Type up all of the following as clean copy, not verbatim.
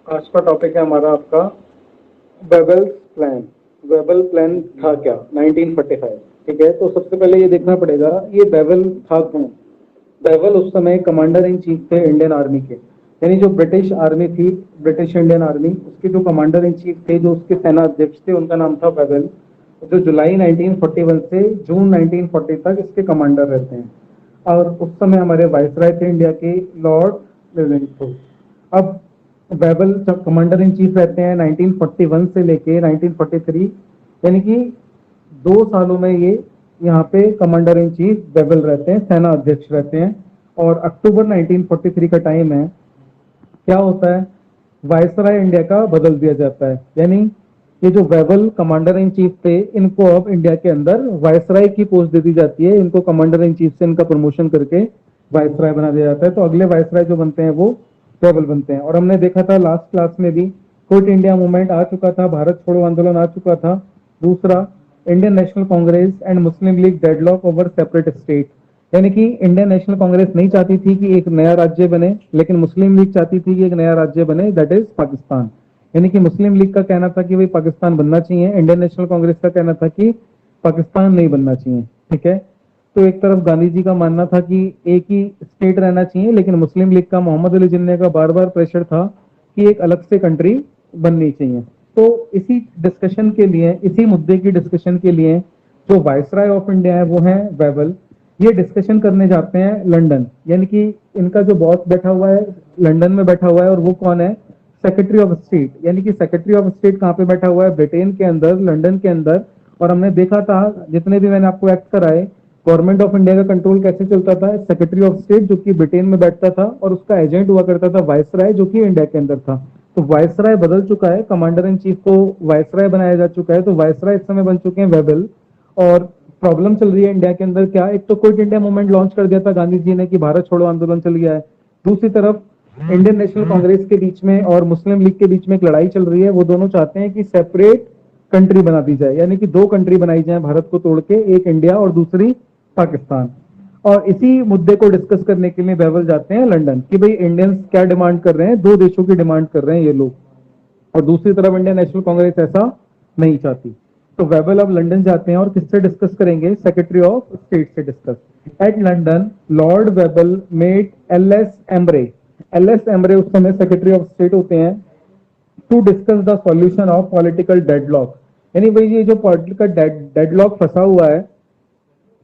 आज का टॉपिक है हमारा आपका वेबल प्लान। वेबल प्लान था क्या 1945। ठीक है, तो सबसे पहले ये देखना पड़ेगा ये वेबल था कौन। वेबल उस समय कमांडर इन चीफ थे इंडियन आर्मी के, यानी जो ब्रिटिश आर्मी थी, ब्रिटिश इंडियन आर्मी, उसके जो कमांडर इन चीफ थे, जो उसके सेना अध्यक्ष थे, उनका नाम था वेबल। जो जुलाई 1941 से जून 1940 तक इसके कमांडर रहते हैं। और उस समय हमारे वाइसराय थे इंडिया के, लॉर्ड लिविंगस्टोन। अब वेबल कमांडर इन चीफ रहते हैं 1941 से लेके 1943, यानी कि 2 सालों में ये यहाँ पे कमांडर इन चीफ वेबल रहते हैं, सेना अध्यक्ष रहते हैं। और अक्टूबर 1943 का टाइम है, क्या होता है, वायसराय इंडिया का बदल दिया जाता है। यानी ये जो वेबल कमांडर इन चीफ थे, इनको अब इंडिया के अंदर वायसराय की पोस्ट दे दी जाती है। इनको कमांडर इन चीफ से इनका प्रमोशन करके वायसराय बना दिया जाता है। तो अगले वायसराय जो बनते हैं वो वेबल बनते हैं। और हमने देखा था लास्ट क्लास में भी, क्विट इंडिया मूवमेंट आ चुका था, भारत छोड़ो आंदोलन आ चुका था। दूसरा, Indian national Congress and Muslim league deadlock over separate state, यानी कि इंडियन नेशनल कांग्रेस नहीं चाहती थी कि एक नया राज्य बने, लेकिन मुस्लिम लीग चाहती थी कि एक नया राज्य बने, दैट इज पाकिस्तान। यानी कि मुस्लिम लीग का कहना था कि भाई पाकिस्तान बनना चाहिए, इंडियन नेशनल कांग्रेस का कहना था कि पाकिस्तान नहीं बनना चाहिए। ठीक है, तो एक तरफ गांधी जी का मानना था कि एक ही स्टेट रहना चाहिए, लेकिन मुस्लिम लीग का, मोहम्मद अली जिन्ना का बार बार प्रेशर था कि एक अलग से कंट्री बननी चाहिए। तो इसी डिस्कशन के लिए, इसी मुद्दे की डिस्कशन के लिए जो वायसराय ऑफ इंडिया है वो है वेबल। ये डिस्कशन करने जाते हैं लंदन, यानी कि इनका जो बॉस बैठा हुआ है लंदन में बैठा हुआ है, और वो कौन है, सेक्रेटरी ऑफ स्टेट। यानी कि सेक्रेटरी ऑफ स्टेट कहाँ पे बैठा हुआ है, ब्रिटेन के अंदर, लंदन के अंदर। और हमने देखा था, जितने भी मैंने आपको एक्ट कराए, गवर्नमेंट ऑफ इंडिया का कंट्रोल कैसे चलता था, सेक्रेटरी ऑफ स्टेट जो कि ब्रिटेन में बैठता था, और उसका एजेंट हुआ करता था वायसराय, जो कि इंडिया के अंदर था। तो वायसराय बदल चुका है, कमांडर इन चीफ को वायसराय बनाया जा चुका है। तो वायसराय इस समय बन चुके हैं वेबल। और प्रॉब्लम चल रही है इंडिया के अंदर क्या, एक तो क्विट इंडिया मूवमेंट लॉन्च कर दिया था गांधी जी ने कि भारत छोड़ो आंदोलन चल गया है। दूसरी तरफ इंडियन नेशनल कांग्रेस के बीच में और मुस्लिम लीग के बीच में एक लड़ाई चल रही है। वो दोनों चाहते हैं कि सेपरेट कंट्री बना दी जाए, यानी कि दो कंट्री बनाई जाए भारत को तोड़ के, एक इंडिया और दूसरी पाकिस्तान। और इसी मुद्दे को डिस्कस करने के लिए वेबल जाते हैं लंदन कि भाई इंडियंस क्या डिमांड कर रहे हैं, दो देशों की डिमांड कर रहे हैं ये लोग, और दूसरी तरफ इंडियन नेशनल कांग्रेस ऐसा नहीं चाहती। तो वेबल अब लंदन जाते हैं और किससे डिस्कस करेंगे, सेक्रेटरी ऑफ स्टेट से discuss. At London Lord Wavell met L S Amery. L S Amery उस समय सेक्रेटरी ऑफ स्टेट होते हैं, to discuss the solution of political deadlock. यानी भाई ये जो पॉलिटिकल डेडलॉक फंसा हुआ है,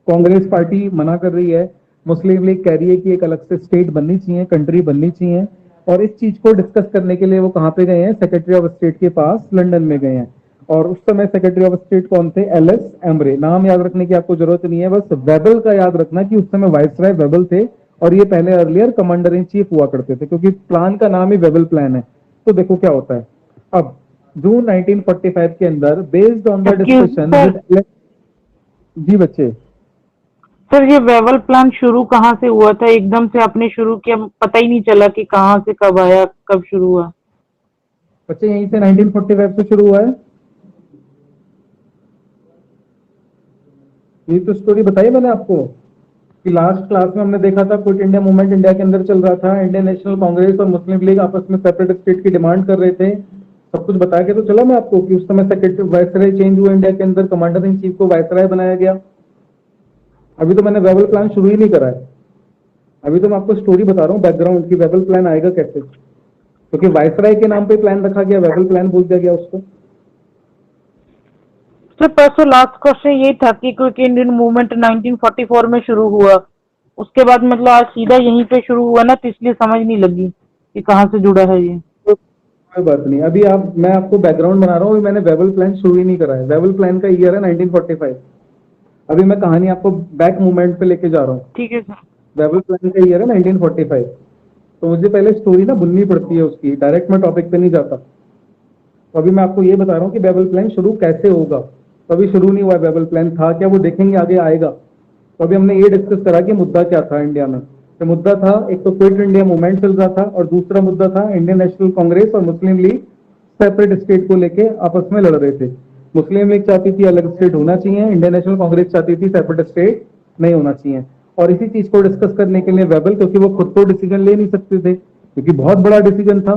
कांग्रेस पार्टी मना कर रही है, मुस्लिम लीग कह रही है कि एक अलग से स्टेट बननी चाहिए, कंट्री बननी चाहिए। और इस चीज को डिस्कस करने के लिए वो कहाँ पे गए हैं, सेक्रेटरी ऑफ स्टेट के पास लंदन में गए हैं। और उस समय सेक्रेटरी ऑफ स्टेट कौन थे, एल एस एम्ब्रे। नाम याद रखने की आपको जरूरत नहीं है, बस वेबल का याद रखना कि उस समय वाइसराय वेबल थे, और ये पहले अर्लियर कमांडर इन चीफ हुआ करते थे, क्योंकि प्लान का नाम ही वेबल प्लान है। तो देखो क्या होता है। अब जून 1945 के अंदर, based on the discussion sir with, जी बच्चे, सर ये वेवल प्लान शुरू कहाँ से हुआ था? एकदम से आपने शुरू किया, पता ही नहीं चला कि कहाँ से कब आया, कब शुरू हुआ। बच्चे यहीं से 1945 से शुरू हुआ है। ये तो स्टोरी बताई मैंने आपको कि लास्ट क्लास में हमने देखा था क्विट इंडिया मूवमेंट इंडिया के अंदर चल रहा था, इंडियन नेशनल कांग्रेस और मुस्लिम लीग आपस में सेपरेट स्टेट की डिमांड कर रहे थे। सब कुछ बता के तो चला मैं आपको कि उस समय सेक्रेटरी वायसराय चेंज हुआ इंडिया के अंदर, कमांडर इन चीफ को वायसराय बनाया गया। अभी तो मैंने वेबल प्लान शुरू ही नहीं करा है, अभी तो मैं आपको स्टोरी बता रहा हूँ बैकग्राउंड की, वेबल प्लान आएगा कैसे, क्योंकि वायसराय के नाम पे प्लान रखा गया, वेबल प्लान बोल दिया गया उसको। सर परसों लास्ट क्वेश्चन ये था कि क्विक इंडियन मूवमेंट 1944 में शुरू हुआ, उसके बाद मतलब आज सीधा यहीं पे शुरू हुआ ना, तो इसलिए समझ नहीं लगी कि कहाँ से जुड़ा है ये। तो कोई बात नहीं, अभी आप, मैं आपको बैकग्राउंड बना रहा हूँ, अभी मैंने वेबल प्लान शुरू ही नहीं करा है। वेबल प्लान का ईयर है 1945। अभी मैं कहानी आपको बैक मूवमेंट पे लेके जा रहा हूँ। ठीक है सर। वेबल प्लान का ईयर है 1945। तो मुझे पहले स्टोरी ना बुननी पड़ती है उसकी, डायरेक्ट मैं टॉपिक पे नहीं जाता। तो अभी मैं आपको ये बता रहा हूँ कि वेबल प्लान शुरू कैसे होगा। तो अभी शुरू नहीं हुआ, वेबल प्लान था क्या वो देखेंगे, आगे आएगा। तो अभी हमने ये डिस्कस करा कि मुद्दा क्या था इंडिया में। तो मुद्दा था, एक तो क्विट इंडिया मूवमेंट चल रहा था, और दूसरा मुद्दा था इंडियन नेशनल कांग्रेस और मुस्लिम लीग सेपरेट स्टेट को लेके आपस में लड़ रहे थे। मुस्लिम लीग चाहती थी अलग स्टेट होना चाहिए, इंडियन नेशनल कांग्रेस चाहती थी सेपरेट स्टेट नहीं होना चाहिए। और इसी चीज को डिस्कस करने के लिए वेबल, क्योंकि वो खुद तो डिसीजन ले नहीं सकते थे, क्योंकि बहुत बड़ा डिसीजन था,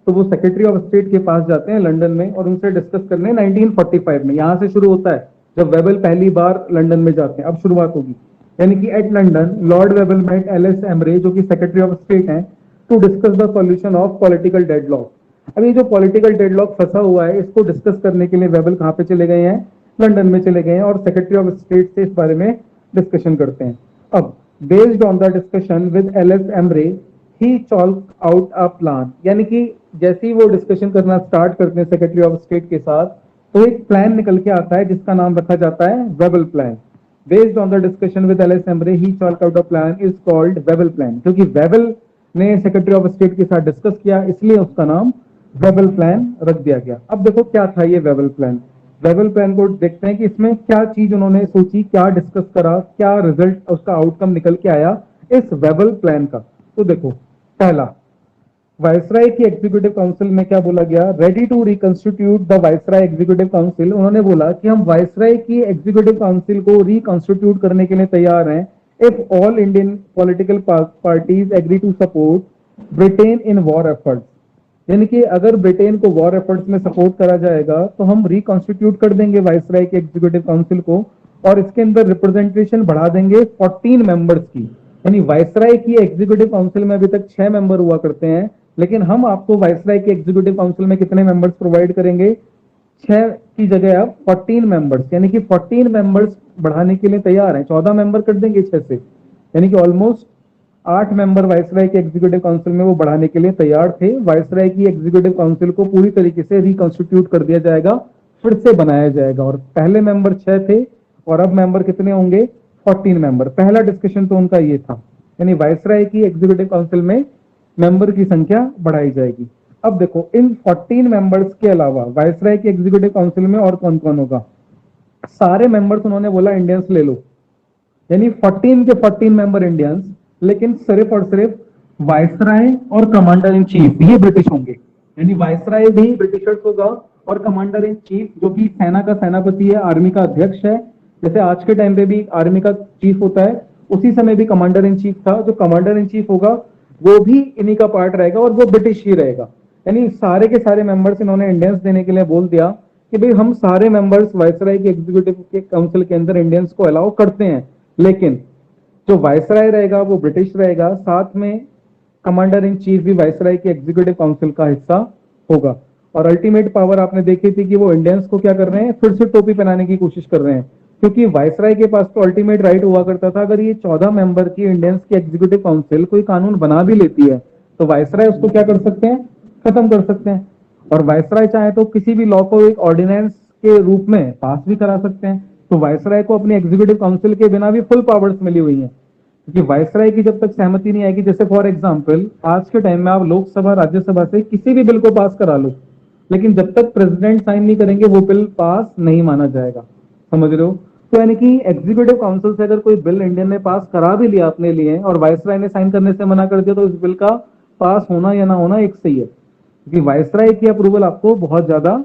तो वो सेक्रेटरी ऑफ स्टेट के पास जाते हैं लंदन में और उनसे डिस्कस करने 1945 में। यहां से शुरू होता है जब वेबल पहली बार लंदन में जाते हैं, अब शुरुआत होगी। यानी कि at London Lord Wavell met L S. Amery, जो कि सेक्रेटरी ऑफ स्टेट हैं, to discuss the solution of political deadlock. अभी जो पॉलिटिकल डेडलॉक फंसा हुआ है, इसको डिस्कस करने के लिए वेबल कहां पे चले गए हैं? लंदन में चले गए हैं और सेक्रेटरी ऑफ स्टेट से इस बारे में डिस्कशन करते हैं। अब based on the discussion with L S. Amery he chalk out a plan, यानी कि जैसे ही वो डिस्कशन करना स्टार्ट करते हैं सेक्रेटरी ऑफ स्टेट के साथ, तो एक प्लान निकल के आता है जिसका नाम रखा जाता है Wavell plan. Based on the discussion with L S. Amery he chalk out a plan is called Wavell plan, क्योंकि वेबल ने सेक्रेटरी ऑफ स्टेट के साथ डिस्कस किया, इसलिए उसका नाम वेबल प्लान रख दिया गया। अब देखो क्या था ये वेबल प्लान। वेबल प्लान को देखते हैं कि इसमें क्या चीज उन्होंने सोची, क्या डिस्कस करा, क्या रिजल्ट उसका आउटकम निकल के आया इस वेबल प्लान का। तो देखो, पहला, वायसराय की एग्जीक्यूटिव काउंसिल में क्या बोला गया? Ready to reconstitute the viceroy executive council. उन्होंने बोला कि हम वायसराय की एग्जीक्यूटिव काउंसिल को रिकंस्टिट्यूट करने के लिए तैयार हैं if all Indian political parties agree to support Britain in war efforts. यानी कि अगर ब्रिटेन को वॉर एफर्ट्स में सपोर्ट करा जाएगा तो हम रिकॉन्स्टिट्यूट कर देंगे वायसराय के एग्जीक्यूटिव काउंसिल को, और इसके अंदर रिप्रेजेंटेशन बढ़ा देंगे 14 मेंबर्स की। यानी वायसराय की एग्जीक्यूटिव काउंसिल में अभी तक 6 मेंबर हुआ करते हैं, लेकिन हम आपको वायसराय के एग्जीक्यूटिव काउंसिल में कितने मेंबर्स प्रोवाइड करेंगे? 6 की जगह अब 14 मेंबर्स, यानी कि 14 मेंबर्स बढ़ाने के लिए तैयार हैं। 14 मेंबर कर देंगे 6 से, यानी कि ऑलमोस्ट 8 मेंबर वायसराय के एग्जीक्यूटिव काउंसिल में वो बढ़ाने के लिए तैयार थे। वायसराय की एग्जीक्यूटिव काउंसिल को पूरी तरीके से रिकॉन्स्टिट्यूट कर दिया जाएगा, फिर से बनाया जाएगा। और पहले मेंबर 6 थे और अब मेंबर कितने होंगे? 14 मेंबर। पहला डिस्कशन तो उनका ये था, यानी वायसराय की एग्जीक्यूटिव काउंसिल में मेंबर की संख्या बढ़ाई जाएगी। अब देखो, इन 14 मेंबर्स के अलावा वायसराय की एग्जीक्यूटिव काउंसिल में और कौन कौन होगा? सारे मेंबर्स उन्होंने बोला इंडियंस ले लो, यानी 14 के 14 मेंबर इंडियंस, लेकिन सिर्फ और सिर्फ वायसराय और कमांडर इन चीफ ये ब्रिटिश होंगे। यानी वायसराय भी ब्रिटिशर्स होगा और कमांडर इन चीफ, जो कि सेना का सेनापति है, आर्मी का अध्यक्ष है, जैसे आज के टाइम पे भी आर्मी का चीफ होता है, उसी समय भी कमांडर इन चीफ था। जो कमांडर इन चीफ होगा वो भी इन्हीं का पार्ट रहेगा और वो ब्रिटिश ही रहेगा। यानी सारे के सारे मेंबर्स इन्होंने इंडियंस देने के लिए बोल दिया कि भाई हम सारे मेंबर्स वायसराय के एग्जीक्यूटिव के काउंसिल के अंदर इंडियंस को अलाउ करते हैं, लेकिन जो वायसराय रहेगा वो ब्रिटिश रहेगा, साथ में कमांडर इन चीफ भी वायसराय के एग्जीक्यूटिव काउंसिल का हिस्सा होगा। और अल्टीमेट पावर आपने देखी थी कि वो इंडियंस को क्या कर रहे हैं? फिर से टोपी पहनाने की कोशिश कर रहे हैं, क्योंकि वायसराय के पास तो अल्टीमेट राइट हुआ करता था, अगर ये 14 मेंबर की इंडियंस की एग्जीक्यूटिव काउंसिल कोई कानून बना भी लेती है तो वायसराय उसको क्या कर सकते हैं? खत्म कर सकते हैं। और वायसराय चाहे तो किसी भी लॉ को एक ऑर्डिनेंस के रूप में पास भी करा सकते हैं। तो वायसराय को अपनी एग्जीक्यूटिव काउंसिल के बिना भी फुल पावर्स मिली हुई हैं, क्योंकि वायसराय की जब तक सहमति नहीं आएगी, जैसे फॉर एग्जांपल आज के टाइम में आप लोकसभा राज्यसभा से किसी भी बिल को पास करा लो, लेकिन जब तक प्रेसिडेंट साइन नहीं करेंगे वो बिल पास नहीं माना जाएगा। समझ रहे हो? तो यानी कि एग्जीक्यूटिव काउंसिल से अगर कोई बिल इंडियन ने पास करा भी लिया अपने लिए और वायसराय ने साइन करने से मना कर दिया, तो इस बिल का पास होना या ना होना एक सही है, क्योंकि वायसराय की अप्रूवल आपको बहुत ज्यादा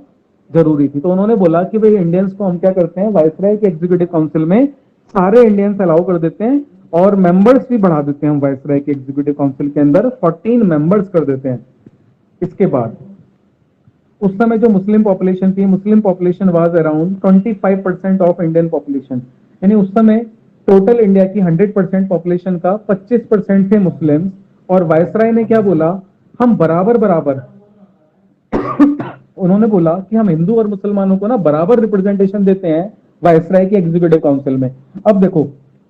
जरूरी थी। तो उन्होंने बोला कि भाई इंडियंस को हम क्या करते हैं, वायसराय के एग्जीक्यूटिव काउंसिल में सारे इंडियंस अलाउ कर देते हैं और मेंबर्स भी बढ़ा देते हैं। हम वायसराय के एग्जीक्यूटिव काउंसिल के अंदर 14 मेंबर्स कर देते हैं। इसके बाद उस समय जो मुस्लिम पॉपुलेशन थी, मुस्लिम population was around 25% of Indian population. यानी उस समय टोटल इंडिया की 100% पॉपुलेशन का 25% थे मुस्लिम। और वायसराय ने क्या बोला? हम बराबर बराबर उन्होंने बोला कि हम हिंदू और मुसलमानों को ना बराबर रिप्रेजेंटेशन देते हैं वायसराय के एग्जीक्यूटिव काउंसिल में। अब देखो,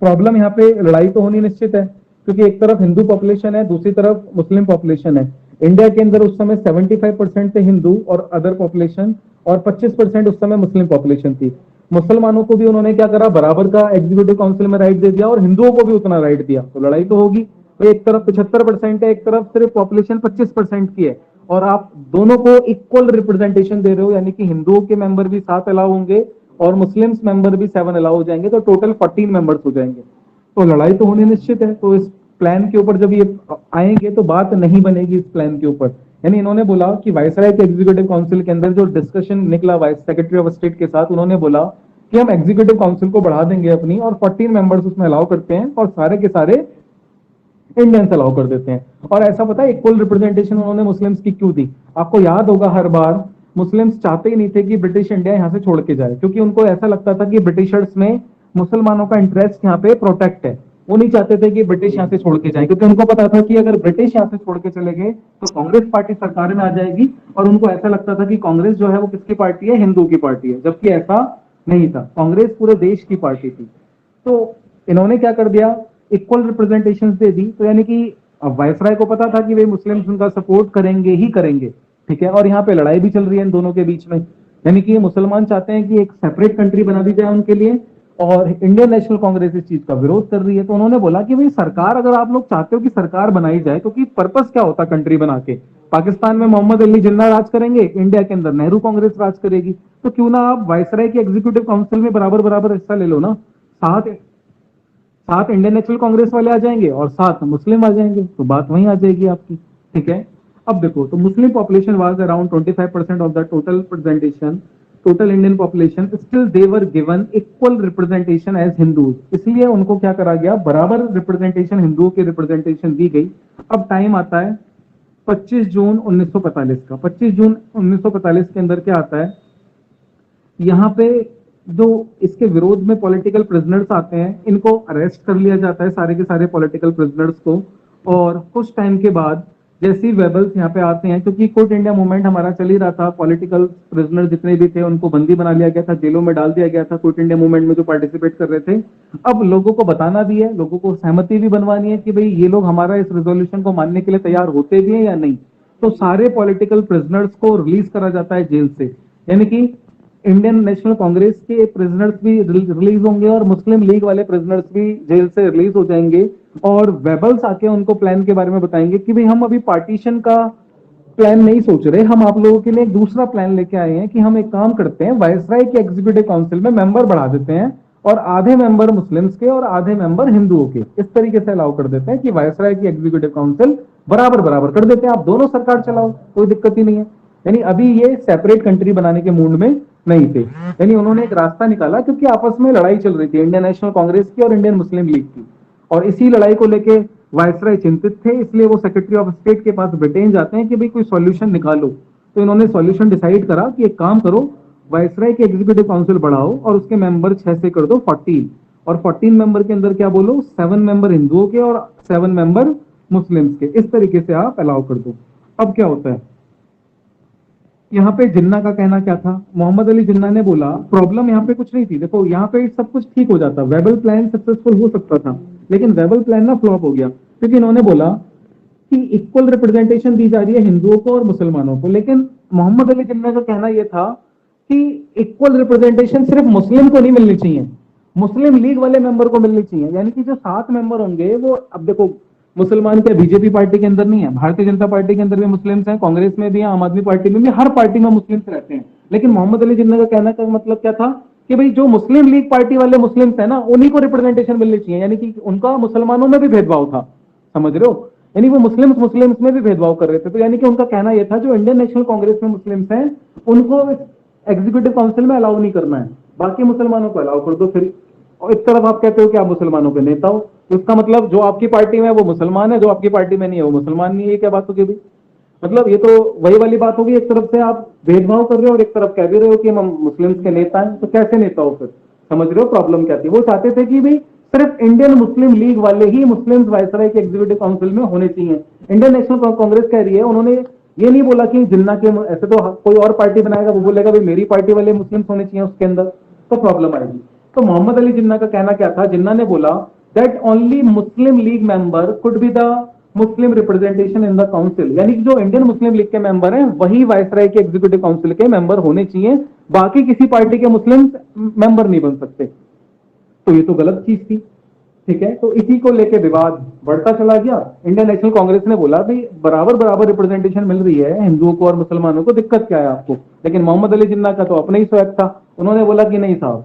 प्रॉब्लम यहाँ पे लड़ाई तो होनी निश्चित है, क्योंकि एक तरफ हिंदू पॉपुलेशन है, दूसरी तरफ मुस्लिम पॉपुलेशन है। इंडिया के अंदर उस समय 75% थे हिंदू और अदर पॉपुलेशन, और 25% उस समय मुस्लिम पॉपुलेशन थी। मुसलमानों को भी उन्होंने क्या करा? बराबर का एग्जीक्यूटिव काउंसिल में राइट दे दिया और हिंदुओं को भी उतना राइट दिया। तो लड़ाई तो होगी। तो एक तरफ 75% है, एक तरफ सिर्फ पॉपुलेशन 25% की है, और आप दोनों को इक्वल रिप्रेजेंटेशन दे रहे हो, यानी कि हिंदुओं के मेंबर भी 7 अलाउ होंगे और मुस्लिम्स मेंबर भी 7 अलाउ हो जाएंगे, तो टोटल 14 मेंबर्स हो जाएंगे। तो लड़ाई तो होनी निश्चित है। तो इस प्लान के ऊपर जब ये आएंगे तो बात नहीं बनेगी इस प्लान के ऊपर। यानी इन्होंने बोला कि वायसराय के एग्जीक्यूटिव काउंसिल के अंदर जो डिस्कशन निकला वाइस सेक्रेटरी ऑफ स्टेट के साथ, उन्होंने बोला कि हम एग्जीक्यूटिव काउंसिल को बढ़ा देंगे अपनी और 14 मेंबर्स उसमें अलाउ करते हैं और सारे के सारे इंडियंस अलाउ कर देते हैं। और ऐसा पता है इक्वल रिप्रेजेंटेशन उन्होंने मुस्लिम्स की क्यों दी? आपको याद होगा हर बार मुस्लिम्स चाहते ही नहीं थे कि ब्रिटिश इंडिया यहाँ से छोड़ के जाए, क्योंकि उनको ऐसा लगता था कि ब्रिटिशर्स में मुसलमानों का इंटरेस्ट यहाँ पे प्रोटेक्ट है। वो नहीं चाहते थे कि ब्रिटिश यहाँ से छोड़ के जाए, क्योंकि उनको पता था कि अगर ब्रिटिश यहाँ से छोड़ के चले गए तो कांग्रेस पार्टी सरकार में आ जाएगी, और उनको ऐसा लगता था कि कांग्रेस जो है वो किसकी पार्टी है? हिंदू की पार्टी है, जबकि ऐसा नहीं था, कांग्रेस पूरे देश की पार्टी थी। तो इन्होंने क्या कर दिया, इक्वल रिप्रेजेंटेशन दे दी। तो यानी कि अब वायसराय को पता था कि वे मुस्लिम्स उनका सपोर्ट करेंगे ही करेंगे, ठीक है। और यहाँ पे लड़ाई भी चल रही है इन दोनों के बीच में, यानी कि ये मुसलमान चाहते हैं कि एक सेपरेट कंट्री बना दी जाए उनके लिए, और इंडियन नेशनल कांग्रेस इस चीज का विरोध कर रही है। तो उन्होंने बोला कि भाई सरकार, अगर आप लोग चाहते हो कि सरकार बनाई जाए, तो कि पर्पस क्या होता कंट्री बना के? पाकिस्तान में मोहम्मद अली जिन्ना राज करेंगे, इंडिया के अंदर नेहरू कांग्रेस राज करेगी, तो क्यों ना आप वायसराय की एग्जीक्यूटिव काउंसिल में बराबर बराबर हिस्सा ले लो ना। साथ साथ इंडियन नेशनल कांग्रेस वाले आ जाएंगे और साथ मुस्लिम आ जाएंगे, तो बात वहीं आ जाएगी आपकी, ठीक है। अब देखो, तो Muslim population was around 25% of the total representation, total Indian population, still they were given equal representation as Hindus. इसलिए उनको क्या करा गया, बराबर रिप्रेजेंटेशन, हिंदुओं की रिप्रेजेंटेशन दी गई। अब टाइम आता है 25 जून 1945 का। 25 जून 1945 के अंदर क्या आता है, यहाँ पे जो इसके विरोध में पॉलिटिकल प्रिजनर्स आते हैं, इनको अरेस्ट कर लिया जाता है, सारे के सारे पॉलिटिकल प्रिजनर्स को। और कुछ टाइम के बाद जैसे ही वेबल्स यहाँ पे आते हैं, क्योंकि क्विट इंडिया मूवमेंट हमारा चल ही रहा था, पॉलिटिकल प्रिजनर जितने भी थे उनको बंदी बना लिया गया था, जेलों में डाल दिया गया था, क्विट इंडिया मूवमेंट में जो पार्टिसिपेट कर रहे थे। अब लोगों को बताना भी है, लोगों को सहमति भी बनवानी है कि भाई ये लोग हमारा इस रेजोल्यूशन को मानने के लिए तैयार होते भी हैं या नहीं। तो सारे पॉलिटिकल प्रिजनर्स को रिलीज करा जाता है जेल से, यानी कि इंडियन नेशनल कांग्रेस के प्रिजनर्स भी रिलीज होंगे और मुस्लिम लीग वाले प्रिजनर्स भी जेल से रिलीज हो जाएंगे। और वेबल्स आके उनको प्लान के बारे में बताएंगे कि भाई हम अभी पार्टीशन का प्लान नहीं सोच रहे, हम आप लोगों के लिए एक दूसरा प्लान लेके आए हैं कि हम एक काम करते हैं, वायसराय के एग्जीक्यूटिव काउंसिल में मेंबर बढ़ा देते हैं, और आधे मेंबर मुस्लिम्स के और आधे मेंबर हिंदुओं के, इस तरीके से अलाउ कर देते हैं कि वायसराय की एग्जीक्यूटिव काउंसिल बराबर बराबर कर देते हैं, आप दोनों सरकार चलाओ, कोई दिक्कत ही नहीं है। यानी अभी ये सेपरेट कंट्री बनाने के मूड में नहीं थे, यानी उन्होंने एक रास्ता निकाला, क्योंकि आपस में लड़ाई चल रही थी इंडियन नेशनल कांग्रेस की और इंडियन मुस्लिम लीग की, और इसी लड़ाई को लेके वायसराय चिंतित थे। इसलिए वो सेक्रेटरी ऑफ स्टेट के पास ब्रिटेन जाते हैं कि भाई कोई सॉल्यूशन निकालो। तो इन्होंने सॉल्यूशन डिसाइड करा कि एक काम करो, वायसराय के एग्जीक्यूटिव काउंसिल बढ़ाओ और उसके मेंबर 6 से कर दो 14, और 14 मेंबर के अंदर क्या बोलो, 7 मेंबर हिंदुओं के और 7 मेंबर मुस्लिम्स के, इस तरीके से आप अलाउ कर दो। अब क्या होता है, यहाँ पे जिन्ना का कहना क्या था, मोहम्मद अली जिन्ना ने बोला प्रॉब्लम यहाँ पे कुछ नहीं थी, देखो यहाँ पे सब कुछ ठीक हो जाता, वेबल प्लान सक्सेसफुल हो सकता था, लेकिन वेबल प्लान ना फ्लॉप हो गया, क्योंकि इन्होंने बोला कि इक्वल रिप्रेजेंटेशन दी जा रही है हिंदुओं को और मुसलमानों को, लेकिन मोहम्मद अली जिन्ना का कहना यह था कि इक्वल रिप्रेजेंटेशन सिर्फ मुस्लिम को नहीं मिलनी चाहिए, मुस्लिम लीग वाले मेंबर को मिलनी चाहिए। यानी कि जो 7 मेंबर होंगे वो, अब देखो मुसलमान क्या बीजेपी पार्टी के अंदर नहीं है, भारतीय जनता पार्टी के अंदर भी मुस्लिम्स हैं, कांग्रेस में भी है, आम आदमी पार्टी में भी, हर पार्टी में मुस्लिम्स रहते हैं। लेकिन मोहम्मद अली जिन्ना का कहना का मतलब क्या था कि भाई जो मुस्लिम लीग पार्टी वाले मुस्लिम्स है ना, उन्हीं को रिप्रेजेंटेशन मिलनी चाहिए, यानी कि उनका मुसलमानों में भी भेदभाव था, समझ रहे हो, यानी वो मुस्लिम्स मुस्लिम्स में भी भेदभाव कर रहे थे। तो यानी कि उनका कहना यह था जो इंडियन नेशनल कांग्रेस में मुस्लिम्स हैं उनको एग्जीक्यूटिव काउंसिल में अलाउ नहीं करना है, बाकी मुसलमानों को अलाउ कर दो फिर। और एक तरफ आप कहते हो कि आप मुसलमानों के नेता हो, तो इसका मतलब जो आपकी पार्टी में है वो मुसलमान है, जो आपकी पार्टी में नहीं है वो मुसलमान नहीं है, क्या बात होगी भाई? मतलब ये तो वही वाली बात होगी, एक तरफ से आप भेदभाव कर रहे हो और एक तरफ कह भी रहे हो कि हम मुस्लिम्स के नेता हैं, तो कैसे नेता हो फिर? समझ रहे हो प्रॉब्लम क्या थी? वो चाहते थे कि भाई सिर्फ इंडियन मुस्लिम लीग वाले ही मुस्लिम्स वायसराय के एग्जीक्यूटिव काउंसिल में होने चाहिए। इंडियन नेशनल कांग्रेस कह रही है, उन्होंने ये नहीं बोला कि जिन्ना के, ऐसे तो कोई और पार्टी बनाएगा वो बोलेगा भाई मेरी पार्टी वाले मुस्लिम्स होने चाहिए उसके अंदर, तो प्रॉब्लम आएगी। तो मोहम्मद अली जिन्ना का कहना क्या था, जिन्ना ने बोला that only Muslim league member could be the Muslim representation in the council, यानी कि जो इंडियन मुस्लिम लीग के मेंबर हैं वही वायसराय के एग्जीक्यूटिव काउंसिल के मेंबर होने चाहिए, बाकी किसी पार्टी के मुस्लिम मेंबर नहीं बन सकते। तो ये तो गलत चीज थी, ठीक है। तो इसी को लेकर विवाद बढ़ता चला गया। इंडियन नेशनल कांग्रेस ने बोला भाई बराबर बराबर रिप्रेजेंटेशन मिल रही है हिंदुओं को और मुसलमानों को, दिक्कत क्या है आपको? लेकिन मोहम्मद अली जिन्ना का तो अपना ही स्वैग था, उन्होंने बोला कि नहीं साहब,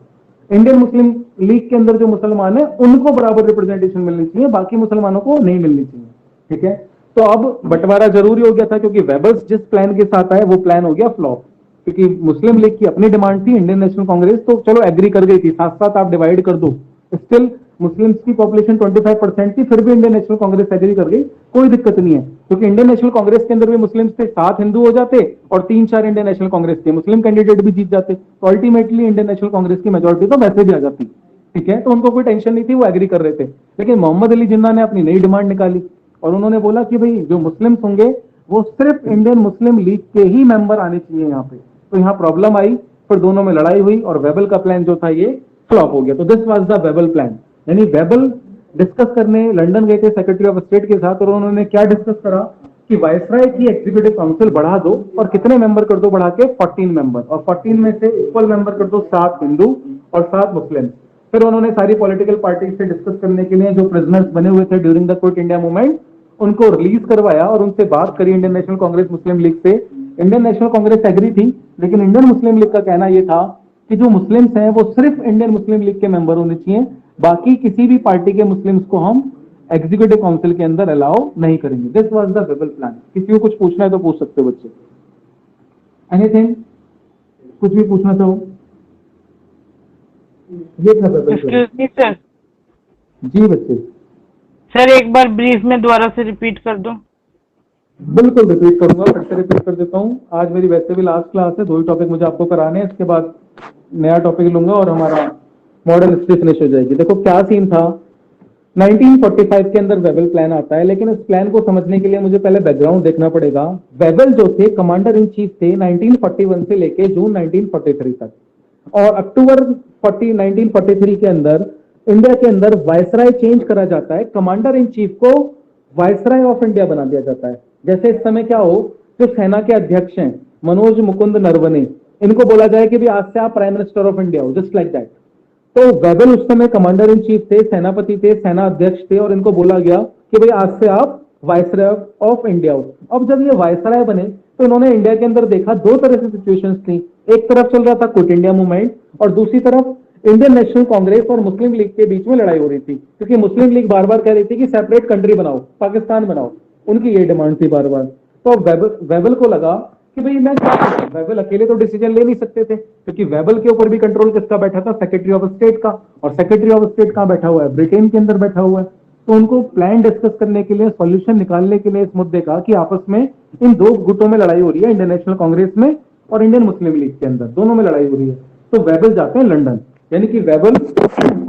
इंडियन मुस्लिम लीग के अंदर जो मुसलमान है उनको बराबर रिप्रेजेंटेशन मिलनी चाहिए, बाकी मुसलमानों को नहीं मिलनी चाहिए, ठीक है। तो अब बंटवारा जरूरी हो गया था, क्योंकि वेबल्स जिस प्लान के साथ आए वो प्लान हो गया फ्लॉप, क्योंकि मुस्लिम लीग की अपनी डिमांड थी, इंडियन नेशनल कांग्रेस तो चलो एग्री कर गई थी, साथ साथ आप डिवाइड कर दो, स्टिल मुस्लिम्स की पॉपुलेशन 25% थी, फिर भी इंडियन नेशनल कांग्रेस एग्री कर गई, कोई दिक्कत नहीं है, क्योंकि इंडियन नेशनल कांग्रेस के अंदर भी मुस्लिम्स थे, 7 हिंदू हो जाते और 3-4 इंडियन नेशनल कांग्रेस के मुस्लिम कैंडिडेट भी जीत जाते, तो अल्टीमेटली इंडियन नेशनल कांग्रेस की मेजोरिटी तो वैसे भी आ जाती। ठीक है, तो उनको कोई टेंशन नहीं थी, वो एग्री कर रहे थे। लेकिन मोहम्मद अली जिन्ना ने अपनी नई डिमांड निकाली और उन्होंने बोला कि भाई जो मुस्लिम्स होंगे वो सिर्फ इंडियन मुस्लिम लीग के ही मेंबर आने चाहिए यहाँ पे। तो यहाँ प्रॉब्लम आई, फिर दोनों में लड़ाई हुई और वेबल का प्लान जो था ये फ्लॉप हो गया। तो this was the Wavell plan, यानी वेबल डिस्कस करने लंदन गए थे सेक्रेटरी ऑफ स्टेट के साथ, और उन्होंने क्या डिस्कस करा कि वायसराय की एग्जीक्यूटिव काउंसिल बढ़ा दो और कितने मेंबर कर दो बढ़ा के 14 मेंबर, और 14 में से इक्वल मेंबर कर दो 7 हिंदू और 7 मुस्लिम। फिर उन्होंने सारी पॉलिटिकल पार्टी से डिस्कस करने के लिए जो प्रिजनर्स बने हुए थे during the quit India movement उनको रिलीज करवाया और उनसे बात करी इंडियन नेशनल कांग्रेस मुस्लिम लीग से। इंडियन नेशनल कांग्रेस एग्री थी, लेकिन इंडियन मुस्लिम लीग का कहना यह था कि जो मुस्लिम्स हैं वो सिर्फ इंडियन मुस्लिम लीग के मेंबर होने चाहिए, बाकी किसी भी पार्टी के मुस्लिम्स को हम एग्जीक्यूटिव काउंसिल के अंदर अलाउ नहीं करेंगे। This was the Wavell plan. किसी को कुछ पूछना है तो पूछ सकते हो बच्चे, एनीथिंग, कुछ भी पूछना चाहो। ये था वेबल प्लान। एक्सक्यूज मी सर, जी बच्चे, सर एक बार ब्रीफ में दोबारा से रिपीट कर दो। बिल्कुल रिपीट करूंगा, फिर से रिपीट कर देता हूँ। आज मेरी वैसे भी लास्ट क्लास है, 2 ही टॉपिक मुझे आपको कराने हैं, इसके बाद नया टॉपिक लूंगा और हमारा मॉडर्न हिस्ट्री फिनिश हो जाएगी। देखो क्या सीन था, 1945 के अंदर वेबल प्लान आता है, लेकिन इस प्लान को समझने के लिए मुझे पहले बैकग्राउंड देखना पड़ेगा। वेबल जो थे कमांडर इन चीफ थे 1941 से लेके जून 1943 तक, और अक्टूबर 1943 के अंदर इंडिया के अंदर वायसराय चेंज करा जाता है, कमांडर इन चीफ को वायसराय ऑफ इंडिया बना दिया जाता है। जैसे इस समय क्या हो, जो सेना के अध्यक्ष हैं मनोज मुकुंद नरवणे, इनको बोला जाए कि भी आज से आप प्राइम मिनिस्टर ऑफ इंडिया हो, जस्ट लाइक दैट। तो वेबल उस समय कमांडर इन चीफ थे, सेनापति थे, सेना अध्यक्ष थे, और इनको बोला गया कि भाई आज से आप वायसराय ऑफ इंडिया हो। अब जब ये वायसराय बने तो इन्होंने इंडिया के अंदर देखा 2 तरह से सिचुएशंस थी। एक तरफ चल रहा था क्विट इंडिया मूवमेंट और दूसरी तरफ इंडियन नेशनल कांग्रेस और मुस्लिम लीग के बीच में लड़ाई हो रही थी, क्योंकि मुस्लिम लीग बार बार कह रही थी कि सेपरेट कंट्री बनाओ, पाकिस्तान बनाओ, उनकी ये डिमांड थी बार बार। तो अब वेबल को लगा कि भाई मैं क्या करूं, वेबल अकेले तो डिसीजन ले नहीं सकते थे, क्योंकि वेबल के ऊपर भी कंट्रोल किसका बैठा था, सेक्रेटरी ऑफ स्टेट का, और सेक्रेटरी ऑफ स्टेट कहां बैठा हुआ है, ब्रिटेन के अंदर बैठा हुआ है। तो उनको प्लान डिस्कस करने के लिए, सॉल्यूशन निकालने के लिए इस मुद्दे का कि आपस में इन 2 गुटों में लड़ाई हो रही है, इंडियन नेशनल कांग्रेस में और इंडियन मुस्लिम लीग के अंदर, दोनों में लड़ाई हो रही है। तो वेबल जाते हैं लंदन, यानी कि वेबल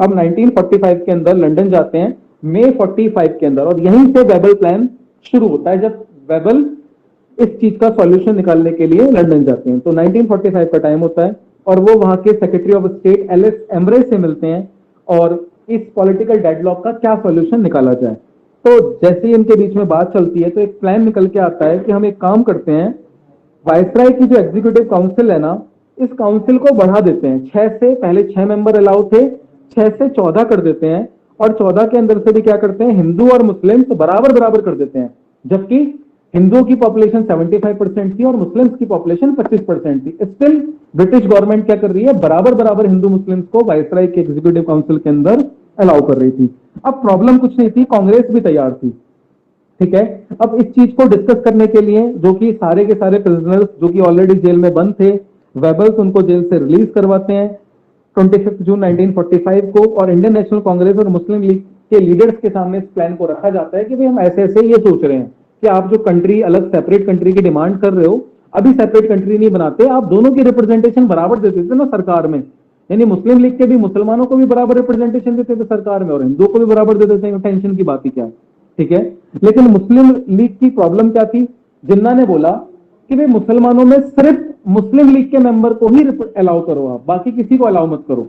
अब 1945 के अंदर लंदन जाते हैं, मई 45 के अंदर, और यहीं से वेबल प्लान शुरू होता है, जब वेबल इस चीज का सॉल्यूशन निकालने के लिए लंदन जाते हैं। तो 1945 का टाइम होता है और वो वहां के सेक्रेटरी ऑफ स्टेट एलिस एम्ब्रे से मिलते हैं और इस पॉलिटिकल डेडलॉक का क्या सॉल्यूशन निकाला जाए। तो जैसे ही इनके बीच में बात चलती है तो एक प्लान निकल के आता है कि हम एक काम करते हैं, वायसराय की जो एग्जीक्यूटिव काउंसिल है ना, इस काउंसिल को बढ़ा देते हैं। 6 से पहले 6 मेंबर अलाउ थे, 6 से 14 कर देते हैं, और 14 के अंदर से भी क्या करते हैं, हिंदू और मुस्लिम तो बराबर बराबर कर देते हैं। जबकि हिंदुओं की पॉपुलेशन 75% थी और मुस्लिम्स की पॉपुलेशन 25% थी। स्टिल ब्रिटिश गवर्नमेंट क्या कर रही है, बराबर बराबर हिंदू मुस्लिम्स को वायसराय के एग्जीक्यूटिव काउंसिल के अंदर अलाउ कर रही थी। अब प्रॉब्लम कुछ नहीं थी, कांग्रेस भी तैयार थी। ठीक है, अब इस चीज को डिस्कस करने के लिए जो कि सारे के सारे प्रिजनर्स जो कि ऑलरेडी जेल में बंद थे, वेबल्स उनको जेल से रिलीज करवाते हैं 25 जून 1945 को, और इंडियन नेशनल कांग्रेस और मुस्लिम लीग के लीडर्स के सामने इस प्लान को रखा जाता है कि भाई हम ऐसे ऐसे ये सोच रहे हैं कि आप जो कंट्री अलग सेपरेट कंट्री की डिमांड कर रहे हो, अभी सेपरेट कंट्री नहीं बनाते, आप दोनों की रिप्रेजेंटेशन बराबर देते थे ना सरकार में, यानी मुस्लिम लीग के भी मुसलमानों को भी बराबर रिप्रेजेंटेशन देते थे सरकार में और हिंदुओं को भी बराबर दे देते हैं, टेंशन की बात ही क्या है। ठीक है, लेकिन मुस्लिम लीग की प्रॉब्लम क्या थी, जिन्ना ने बोला कि भाई मुसलमानों में सिर्फ मुस्लिम लीग के मेंबर को ही अलाउ करो, आप बाकी किसी को अलाउ मत करो,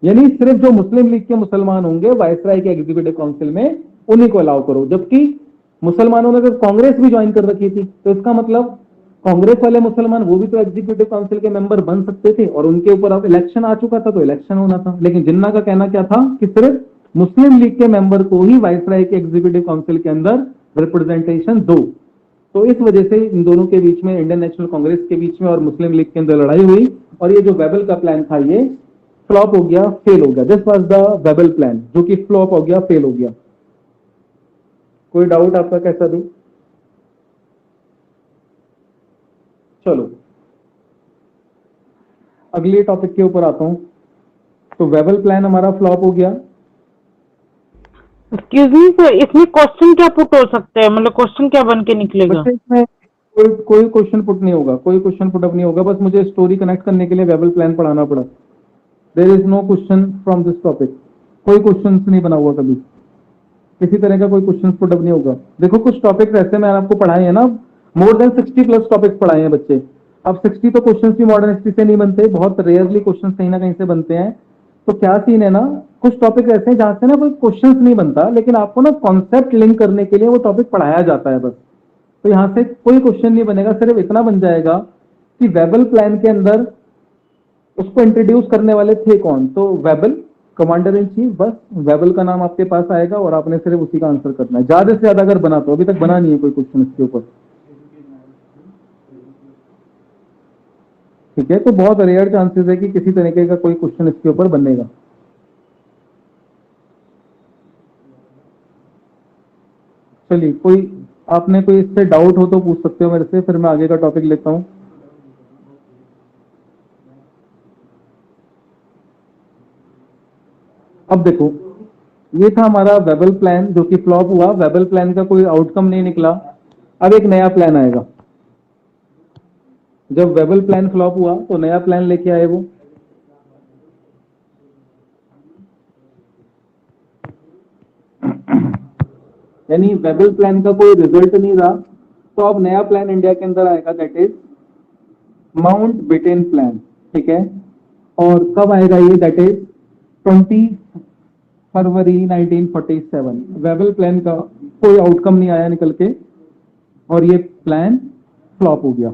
यानी सिर्फ जो मुस्लिम लीग के मुसलमान होंगे वायसराय के एग्जीक्यूटिव काउंसिल में उन्हीं को अलाउ करो। जबकि मुसलमानों ने तो कांग्रेस भी ज्वाइन कर रखी थी, तो इसका मतलब कांग्रेस वाले मुसलमान वो भी तो एग्जीक्यूटिव काउंसिल के मेंबर बन सकते थे, और उनके ऊपर अब इलेक्शन आ चुका था तो इलेक्शन होना था। लेकिन जिन्ना का कहना क्या था कि सिर्फ मुस्लिम लीग के मेंबर को ही वायसराय के एग्जीक्यूटिव काउंसिल के अंदर रिप्रेजेंटेशन दो। तो इस वजह से इन दोनों के बीच में, इंडियन नेशनल कांग्रेस के बीच में और मुस्लिम लीग के अंदर लड़ाई हुई, और ये जो वेबल का प्लान था ये फ्लॉप हो गया, फेल हो गया। This was the Wavell plan, जो कि फ्लॉप हो गया, फेल हो गया। कोई डाउट आपका, कैसा दूं? चलो अगले टॉपिक के ऊपर आता हूं। तो वेबल प्लान हमारा फ्लॉप हो गया, एक्सक्यूज मी सर, इसमें क्वेश्चन क्या पुट हो सकते हैं, मतलब क्वेश्चन क्या बन के निकलेगा? बच्चे इसमें कोई क्वेश्चन पुट नहीं होगा, कोई क्वेश्चन पुट अप नहीं होगा, बस मुझे स्टोरी कनेक्ट करने के लिए वेबल प्लान पढ़ाना पड़ा। There is no question from this topic, कोई क्वेश्चन नहीं बना हुआ कभी, किसी तरह का कोई क्वेश्चन पुट अप नहीं होगा। देखो कुछ टॉपिक्स ऐसे मैंने आपको पढ़ाए हैं ना, मोर देन 60+ टॉपिक्स पढ़ाए हैं बच्चे। अब 60 तो क्वेश्चन भी मॉडर्न हिस्ट्री से नहीं बनते, बहुत रेयरली क्वेश्चन कहीं ना कहीं से बनते हैं। तो क्या सीन है ना, कुछ टॉपिक ऐसे हैं जहां से ना कोई क्वेश्चन नहीं बनता, लेकिन आपको ना कॉन्सेप्ट लिंक करने के लिए वो टॉपिक पढ़ाया जाता है बस। तो यहाँ से कोई क्वेश्चन नहीं बनेगा, सिर्फ इतना बन जाएगा कि वेबल प्लान के अंदर उसको इंट्रोड्यूस करने वाले थे कौन, तो वेबल कमांडर इन चीफ, बस वेबल का नाम आपके पास आएगा और आपने सिर्फ उसी का आंसर करना है। ज्यादा से ज्यादा अगर बना, तो अभी तक बना नहीं है कोई क्वेश्चन इसके ऊपर, ठीक है। तो बहुत रेयर चांसेस है कि किसी तरीके का कोई क्वेश्चन इसके ऊपर बनेगा। चलिए, कोई आपने कोई इससे डाउट हो तो पूछ सकते हो मेरे से, फिर मैं आगे का टॉपिक लेता हूं। अब देखो, ये था हमारा वेबल प्लान जो कि फ्लॉप हुआ, वेबल प्लान का कोई आउटकम नहीं निकला। अब एक नया प्लान आएगा। जब वेबल प्लान फ्लॉप हुआ तो नया प्लान लेके आए वो, यानी वेबल प्लान का कोई रिजल्ट नहीं रहा, तो अब नया प्लान इंडिया के अंदर आएगा, that is Mountbatten plan, ठीक है। और कब आएगा ये, दैट इज 20 फरवरी 1947। वेबल प्लान का कोई आउटकम नहीं आया निकल के और ये प्लान फ्लॉप हो गया,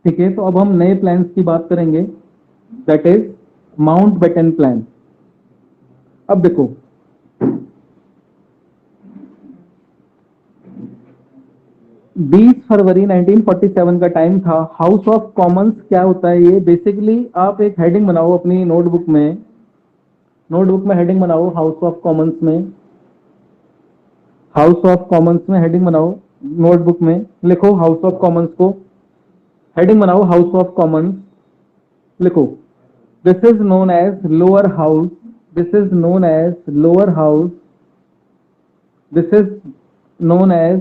ठीक है। तो अब हम नए प्लान्स की बात करेंगे, that is Mountbatten plan. अब देखो, बीस फरवरी 1947 का टाइम था। हाउस ऑफ कॉमन्स क्या होता है ये, बेसिकली आप एक हेडिंग बनाओ अपनी नोटबुक में, हेडिंग बनाओ हाउस ऑफ कॉमन्स में, हाउस ऑफ कॉमन्स में हेडिंग बनाओ, नोटबुक में लिखो हाउस ऑफ कॉमन्स को, हेडिंग बनाओ हाउस ऑफ कॉमन्स, लिखो this is known as lower house, this is known as lower house, this is known as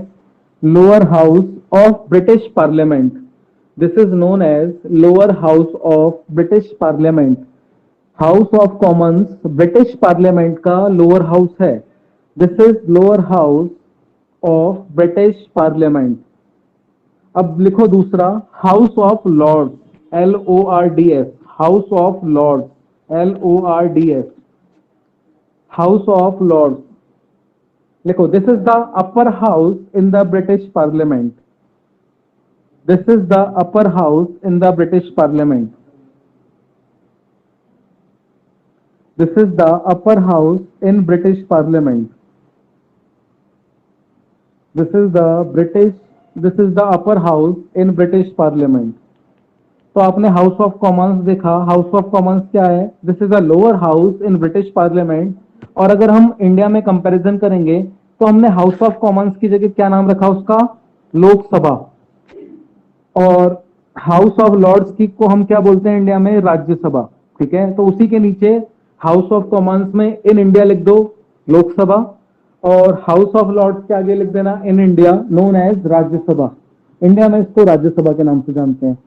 lower house of British Parliament. This is known as lower house of British Parliament. House of Commons British Parliament का lower house है. This is lower house of British Parliament. अब लिखो दूसरा, House of Lords, LORDS, House of Lords, LORDS, House of Lords. लिखो this is the upper house in the British parliament, this is the upper house in the British parliament, this is the upper house in British parliament, this is the upper house in British parliament. तो आपने house of Commons देखा, house of Commons क्या है, this is a lower house in British parliament. और अगर हम India में comparison करेंगे तो हमने हाउस ऑफ कॉमन्स की जगह क्या नाम रखा उसका, लोकसभा। और हाउस ऑफ लॉर्ड्स की को हम क्या बोलते हैं इंडिया में, राज्यसभा, ठीक है। तो उसी के नीचे हाउस ऑफ कॉमन्स में इन इंडिया लिख दो लोकसभा, और हाउस ऑफ लॉर्ड्स के आगे लिख देना in India known as Rajya Sabha. India में इसको राज्यसभा के नाम से जानते हैं।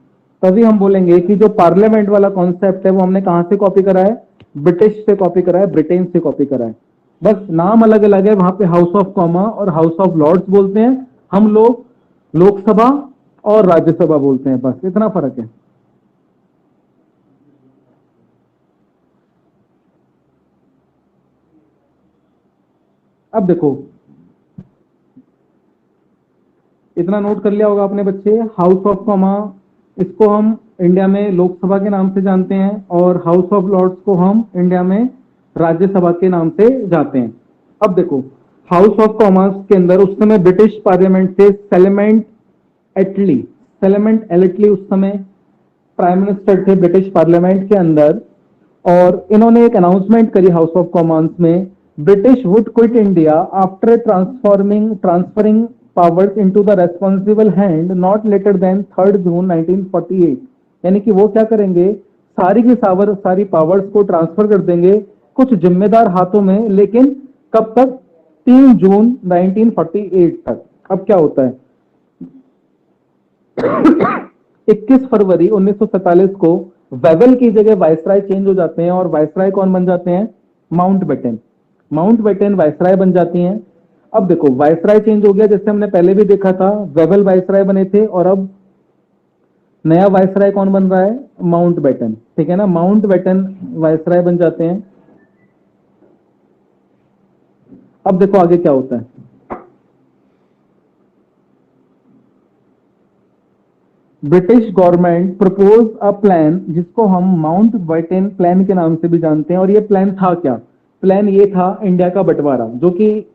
तभी हम बोलेंगे कि जो पार्लियामेंट वाला कॉन्सेप्ट है वो हमने कहां से कॉपी करा है, ब्रिटिश से कॉपी करा है, ब्रिटेन से कॉपी करा है। बस नाम अलग अलग है, वहां पे हाउस ऑफ कॉमा और हाउस ऑफ लॉर्ड्स बोलते हैं, हम लोग लोकसभा और राज्यसभा बोलते हैं, बस इतना फर्क है। अब देखो, इतना नोट कर लिया होगा आपने बच्चे, हाउस ऑफ कॉमा इसको हम इंडिया में लोकसभा के नाम से जानते हैं और हाउस ऑफ लॉर्ड्स को हम इंडिया में राज्यसभा के नाम से जानते हैं। अब देखो, हाउस ऑफ कॉमन्स के अंदर उस समय ब्रिटिश पार्लियामेंट से सेलेमेंट एटली उस समय प्राइम मिनिस्टर थे ब्रिटिश पार्लियामेंट के अंदर, और इन्होंने एक अनाउंसमेंट करी हाउस ऑफ कॉमन्स में, British would quit India after transferring powers into the responsible hand not later than 3 June 1948। यानी कि वो क्या करेंगे, सारी की सारी पावर्स को ट्रांसफर कर देंगे कुछ जिम्मेदार हाथों में, लेकिन कब तक? 3 जून 1948 तक। अब क्या होता है? 21 फरवरी 1947 को वेवल की जगह वायसराय चेंज हो जाते हैं, और वायसराय कौन बन जाते हैं? माउंटबेटन। माउंटबेटन वायसराय बन जाती हैं। अब देखो, वायसराय चेंज हो गया, जैसे हमने पहले भी देखा था, वेवल वायसराय बने थे, और अब नया वायसराय कौन बन रहा है? माउंटबेटन। ठीक है ना, माउंटबेटन वायसराय बन जाते हैं। अब देखो आगे क्या होता है। British government propose a plan, जिसको हम माउंटबेटन प्लान के नाम से भी जानते हैं। और ये प्लान था क्या? प्लान ये था इंडिया का बंटवारा, जो कि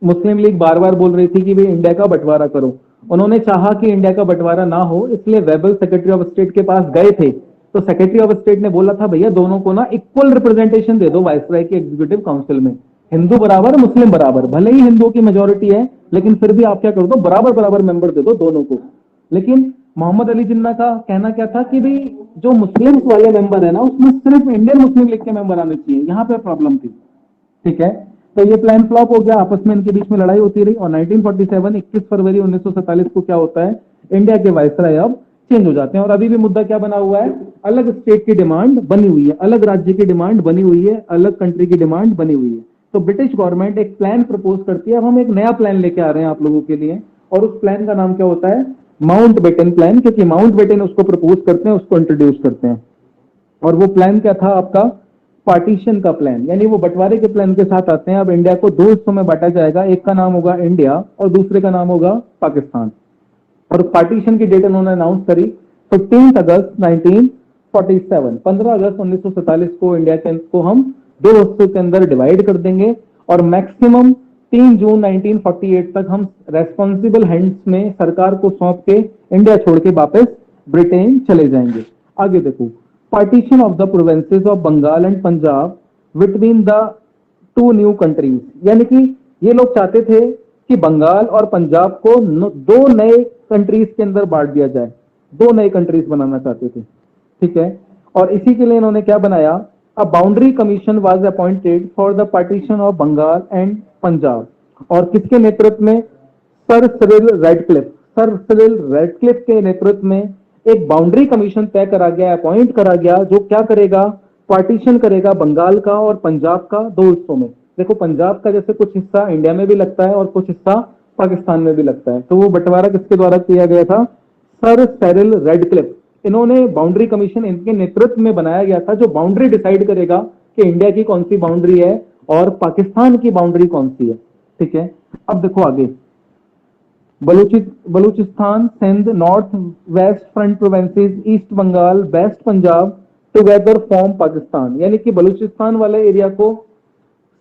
मुस्लिम लीग बार बार बोल रही थी कि भाई इंडिया का बंटवारा करो। उन्होंने चाहा कि इंडिया का बंटवारा ना हो, इसलिए वेबल सेक्रेटरी ऑफ स्टेट के पास गए थे। तो सेक्रेटरी ऑफ स्टेट ने बोला था, भैया दोनों को ना इक्वल रिप्रेजेंटेशन दे दो वायसराय के एग्जीक्यूटिव काउंसिल में, हिंदू बराबर मुस्लिम बराबर। भले ही हिंदुओं की मेजोरिटी है, लेकिन फिर भी आप क्या कर दो, बराबर बराबर मेंबर दे दो दोनों को। लेकिन मोहम्मद अली जिन्ना का कहना क्या था कि भाई जो मुस्लिम वाले मेंबर है ना, उसमें सिर्फ इंडियन मुस्लिम लीग के मेंबर आने चाहिए। यहाँ पे प्रॉब्लम थी। ठीक है, तो ये प्लान फ्लॉप हो गया, आपस में इनके बीच में लड़ाई होती रही, और 1947 21 फरवरी 1947 को क्या होता है? इंडिया के वायसराय अब चेंज हो जाते हैं। और अभी भी मुद्दा क्या बना हुआ है? अलग स्टेट की डिमांड बनी हुई है, अलग राज्य की डिमांड बनी हुई है, अलग कंट्री की डिमांड बनी हुई है। तो ब्रिटिश गवर्नमेंट एक प्लान प्रपोज करती है। अब हम एक नया प्लान लेके आ रहे हैं आप लोगों के लिए, और उस प्लान का नाम क्या होता है? माउंटबेटन प्लान, क्योंकि माउंटबेटन उसको प्रपोज करते हैं, उसको इंट्रोड्यूस करते हैं। और वो प्लान क्या था आपका? पार्टीशन का प्लान, यानी वो बंटवारे के प्लान के साथ आते हैं। अब इंडिया को दो हिस्सों में बांटा जाएगा, एक का नाम होगा इंडिया और दूसरे का नाम होगा पाकिस्तान। और पार्टीशन की डेट उन्होंने अनाउंस करी 15 अगस्त 1947। 15 अगस्त 1947 को इंडिया के को हम दो हिस्सों के अंदर डिवाइड कर देंगे, और मैक्सिमम 3 जून 1948 तक हम रेस्पॉन्सिबल हैंड्स में सरकार को सौंप के इंडिया छोड़ के वापस ब्रिटेन चले जाएंगे। आगे देखो, partition of the provinces of Bengal and Punjab between the two new countries, यानी कि ये लोग चाहते थे कि बंगाल और पंजाब को दो नए कंट्रीज के अंदर बांट दिया जाए, दो नए कंट्रीज बनाना चाहते थे। ठीक है, और इसी के लिए इन्होंने क्या बनाया? A boundary commission was appointed for the partition of Bengal and Punjab. और किसके नेतृत्व में? Sir Cyril Radcliffe. Sir Cyril Radcliffe के नेतृत्व में एक बाउंड्री कमीशन तय करा गया, अपॉइंट करा गया, जो क्या करेगा? पार्टीशन करेगा बंगाल का और पंजाब का दो हिस्सों में। देखो, पंजाब का जैसे कुछ हिस्सा इंडिया में भी लगता है और कुछ हिस्सा पाकिस्तान में भी लगता है, तो वो बंटवारा किसके द्वारा किया गया था? Sir Cyril Radcliffe. इन्होंने बाउंड्री कमीशन इनके नेतृत्व में बनाया गया था, जो बाउंड्री डिसाइड करेगा कि इंडिया की कौन सी बाउंड्री है और पाकिस्तान की बाउंड्री कौन सी है। ठीक है, अब देखो आगे, Baluchistan, Sindh, North West Frontier Provinces, East Bengal, West Punjab together form Pakistan. यानी कि बलूचिस्तान वाले एरिया को,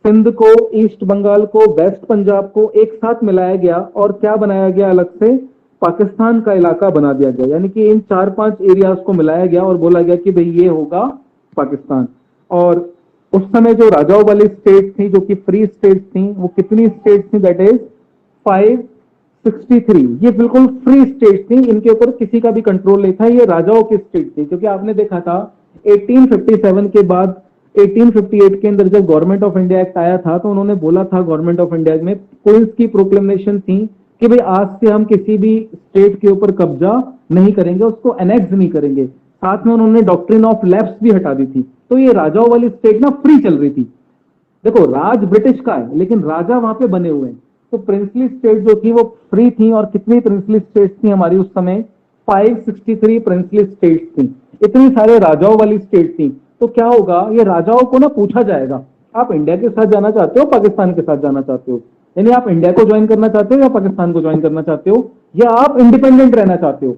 सिंध को, ईस्ट बंगाल को, वेस्ट पंजाब को एक साथ मिलाया गया और क्या बनाया गया? अलग से पाकिस्तान का इलाका बना दिया गया। यानी कि इन 4-5 एरियाज को मिलाया गया और बोला गया कि भाई ये होगा पाकिस्तान। और उस समय जो राजाओं वाली स्टेट थी, जो कि फ्री स्टेट थी, वो कितनी स्टेट थी? That is 563। ये बिल्कुल फ्री स्टेट थी, इनके ऊपर किसी का भी कंट्रोल नहीं था, ये राजाओं की स्टेट थी। क्योंकि आपने देखा था 1857 के बाद 1858 के अंदर जब गवर्नमेंट ऑफ इंडिया एक्ट आया था, तो उन्होंने बोला था गवर्नमेंट ऑफ इंडिया में क्वींस की प्रोक्लेमेशन थी कि भाई आज से हम किसी भी स्टेट के ऊपर कब्जा नहीं करेंगे, उसको एनेक्स नहीं करेंगे। साथ में उन्होंने डॉक्ट्रिन ऑफ लैप्स भी हटा दी थी। तो ये राजाओं वाली स्टेट ना फ्री चल रही थी। देखो, राज ब्रिटिश का है, लेकिन राजा वहां पे बने हुए हैं। तो प्रिंसली स्टेट जो थी वो फ्री थी। और कितनी प्रिंसली स्टेट थी हमारी उस समय? 563 प्रिंसली स्टेट थी। इतनी सारे राजाओं वाली स्टेट थी। तो क्या होगा? ये राजाओं को ना पूछा जाएगा, आप इंडिया के साथ जाना चाहते हो, पाकिस्तान के साथ जाना चाहते हो? यानी आप इंडिया को ज्वाइन करना चाहते हो या पाकिस्तान को ज्वाइन करना चाहते हो, या आप इंडिपेंडेंट रहना चाहते हो?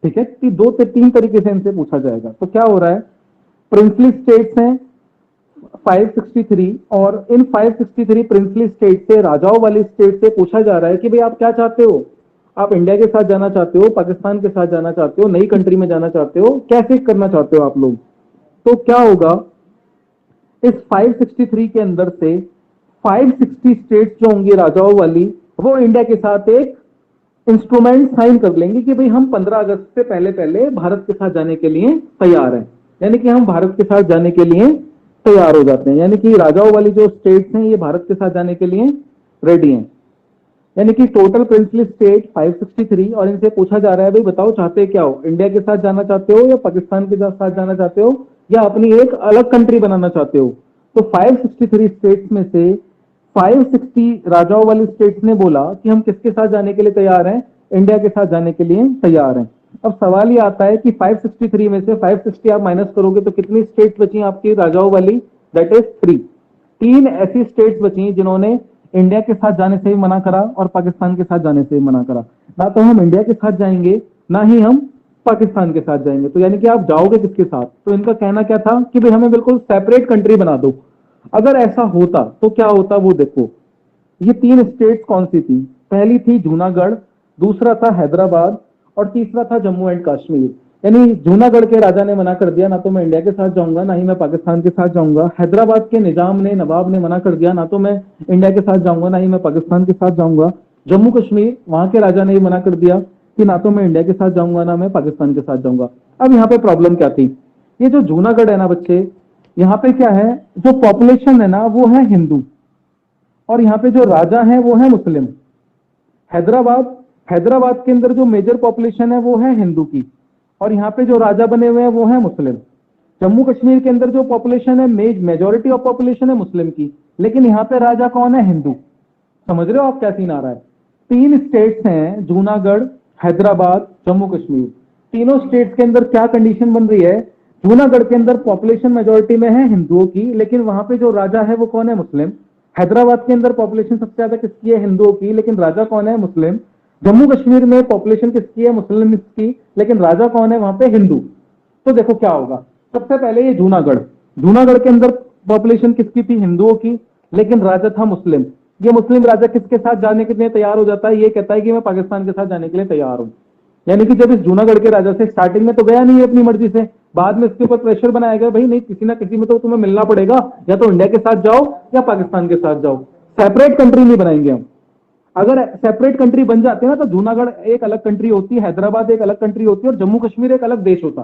ठीक है, कि 2 से 3 तरीके से इनसे पूछा जाएगा। तो क्या हो रहा है? प्रिंसली स्टेट्स हैं 563, और इन 563 प्रिंसली स्टेट से, राजाओं वाली स्टेट से पूछा जा रहा है कि भाई आप क्या चाहते हो? आप इंडिया के साथ जाना चाहते हो, पाकिस्तान के साथ जाना चाहते हो, नई कंट्री में जाना चाहते हो, कैसे करना चाहते हो आप लोग? तो क्या होगा? इस 563 के अंदर से 560 स्टेट्स जो होंगी राजाओं वाली, वो इंडिया के साथ एक इंस्ट्रूमेंट साइन कर लेंगे कि भाई हम 15 अगस्त से पहले पहले भारत के साथ जाने के लिए तैयार हैं। यानी कि हम भारत के साथ जाने के लिए तैयार हो जाते हैं। यानी कि राजाओं वाली जो स्टेट्स हैं ये भारत के साथ जाने के लिए रेडी हैं। यानी कि टोटल प्रिंसली स्टेट 563, और इनसे पूछा जा रहा है भाई बताओ चाहते क्या हो, इंडिया के साथ जाना चाहते हो या पाकिस्तान के साथ जाना चाहते हो या अपनी एक अलग कंट्री बनाना चाहते हो। तो 563 स्टेट्स में से 560 राजाओं वाली स्टेट्स ने बोला कि हम किसके साथ जाने के लिए तैयार हैं, इंडिया के साथ जाने के लिए तैयार हैं। अब सवाल ये आता है कि 563 में से 560 आप माइनस करोगे तो कितनी स्टेट्स बची आपकी राजाओं वाली, दैट इज 3। तीन ऐसी स्टेट्स बची जिन्होंने इंडिया के साथ जाने से भी मना करा और पाकिस्तान के साथ जाने से भी मना करा। ना तो हम इंडिया के साथ जाएंगे ना ही हम पाकिस्तान के साथ जाएंगे। तो यानी कि आप जाओगे किसके साथ, तो इनका कहना क्या था कि भाई हमें बिल्कुल सेपरेट कंट्री बना दो। अगर ऐसा होता तो क्या होता वो देखो। ये तीन स्टेट्स कौन सी थी, पहली थी जूनागढ़, दूसरा था हैदराबाद और तीसरा था जम्मू एंड कश्मीर। यानी जूनागढ़ के राजा ने मना कर दिया ना तो मैं इंडिया के साथ जाऊंगा ना ही मैं पाकिस्तान के साथ जाऊंगा। हैदराबाद के निजाम ने, नवाब ने मना कर दिया ना तो मैं इंडिया के साथ जाऊंगा ना ही मैं पाकिस्तान के साथ जाऊंगा। जम्मू कश्मीर, वहां के राजा ने भी मना कर दिया कि ना तो मैं इंडिया के साथ जाऊंगा ना मैं पाकिस्तान के साथ जाऊंगा। अब यहाँ पे प्रॉब्लम क्या थी, ये जो जूनागढ़ है ना बच्चे, यहाँ पे क्या है, जो पॉपुलेशन है ना वो है हिंदू और यहाँ पे जो राजा है वो है मुस्लिम। हैदराबाद हैदराबाद के अंदर जो मेजर पॉपुलेशन है वो है हिंदू की और यहाँ पे जो राजा बने हुए हैं वो है मुस्लिम। जम्मू कश्मीर के अंदर जो पॉपुलेशन है, मेजोरिटी ऑफ पॉपुलेशन है मुस्लिम की, लेकिन यहाँ पे राजा कौन है, हिंदू। समझ रहे हो आप क्या सीन आ रहा है। तीन स्टेट्स हैं, जूनागढ़, हैदराबाद, जम्मू कश्मीर। तीनों स्टेट्स के अंदर क्या कंडीशन बन रही है, जूनागढ़ के अंदर पॉपुलेशन मेजोरिटी में है हिंदुओं की, लेकिन वहां पे जो राजा है वो कौन है, मुस्लिम। हैदराबाद के अंदर पॉपुलेशन सबसे ज्यादा किसकी है, हिंदुओं की, लेकिन राजा कौन है, मुस्लिम। जम्मू कश्मीर में पॉपुलेशन किसकी है, मुस्लिम की, लेकिन राजा कौन है वहां पे, हिंदू। तो देखो क्या होगा, सबसे पहले ये जूनागढ़, जूनागढ़ के अंदर पॉपुलेशन किसकी थी, हिंदुओं की, लेकिन राजा था मुस्लिम। ये मुस्लिम राजा किसके साथ जाने के लिए तैयार हो जाता है, ये कहता है कि मैं पाकिस्तान के साथ जाने के लिए तैयार हूं। यानी कि जब इस जूनागढ़ के राजा से स्टार्टिंग में तो गया नहीं है अपनी मर्जी से, बाद में इसके ऊपर प्रेशर बनाया गया, भाई नहीं किसी ना किसी में तो तुम्हें मिलना पड़ेगा, या तो इंडिया के साथ जाओ या पाकिस्तान के साथ जाओ, सेपरेट कंट्री नहीं बनाएंगे हम। अगर सेपरेट कंट्री बन जाते हैं ना तो जूनागढ़ एक अलग कंट्री होती है, हैदराबाद एक अलग कंट्री होती है और जम्मू कश्मीर एक अलग देश होता।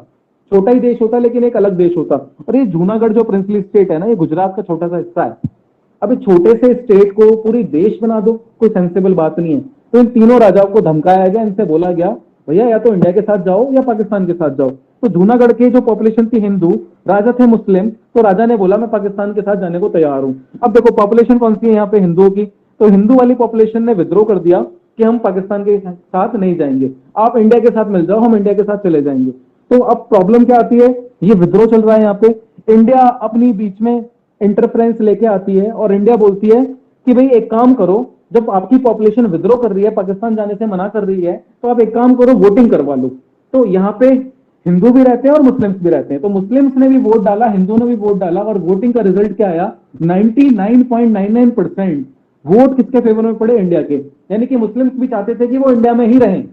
छोटा ही देश होता लेकिन एक अलग देश होता। और ये जूनागढ़ जो प्रिंसली स्टेट है ना, ये गुजरात का छोटा सा हिस्सा है। अब इस छोटे से स्टेट को पूरी देश बना दो, कोई सेंसिबल बात नहीं है। तो इन तीनों राजाओं को धमकाया गया, इनसे बोला गया भैया या तो इंडिया के साथ जाओ या पाकिस्तान के साथ जाओ। तो जूनागढ़ की जो पॉपुलेशन थी हिंदू, राजा थे मुस्लिम, तो राजा ने बोला मैं पाकिस्तान के साथ जाने को तैयार हूं। अब देखो पॉपुलेशन कौन सी है यहाँ पे, हिंदुओं की। तो हिंदू वाली पॉपुलेशन ने विद्रोह कर दिया कि हम पाकिस्तान के साथ नहीं जाएंगे, आप इंडिया के साथ मिल जाओ, हम इंडिया के साथ चले जाएंगे। तो अब प्रॉब्लम क्या आती है, ये विद्रोह चल रहा है यहाँ पे, इंडिया अपनी बीच में इंटरफ्रेंस लेके आती है और इंडिया बोलती है कि भाई एक काम करो, जब आपकी पॉपुलेशन विद्रोह कर रही है, पाकिस्तान जाने से मना कर रही है, तो आप एक काम करो वोटिंग करवा लो। तो यहाँ पे हिंदू भी रहते हैं और मुस्लिम्स भी रहते हैं। तो मुस्लिम्स ने भी वोट डाला, हिंदुओं ने भी वोट डाला और वोटिंग का रिजल्ट क्या आया, 99.99% वोट किसके फेवर में पड़े, इंडिया के। यानी कि मुस्लिम्स भी चाहते थे कि वो इंडिया में ही रहें,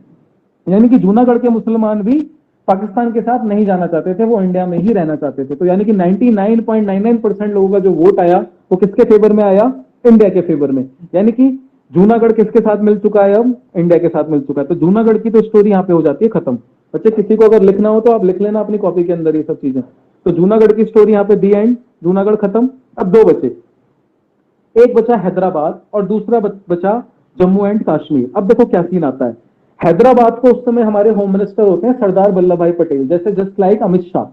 यानी कि जूनागढ़ के मुसलमान भी पाकिस्तान के साथ नहीं जाना चाहते थे, वो इंडिया में ही रहना चाहते थे। तो यानी कि 99.99% लोगों का जो वोट आया वो किसके फेवर में आया, इंडिया के फेवर में। यानी कि जूनागढ़ किसके साथ मिल चुका है, अब इंडिया के साथ मिल चुका है। तो जूनागढ़ की तो स्टोरी यहाँ पे हो जाती है खत्म। बच्चे किसी को अगर लिखना हो तो आप लिख लेना अपनी कॉपी के अंदर ये सब चीजें। तो जूनागढ़ की स्टोरी यहाँ पे दी एंड, जूनागढ़ खत्म। अब दो बचे, एक बचा हैदराबाद और दूसरा बचा जम्मू एंड कश्मीर। अब देखो क्या सीन आता है, हैदराबाद को उस समय हमारे होम मिनिस्टर होते हैं सरदार वल्लभ भाई पटेल, जैसे जस्ट लाइक अमित शाह।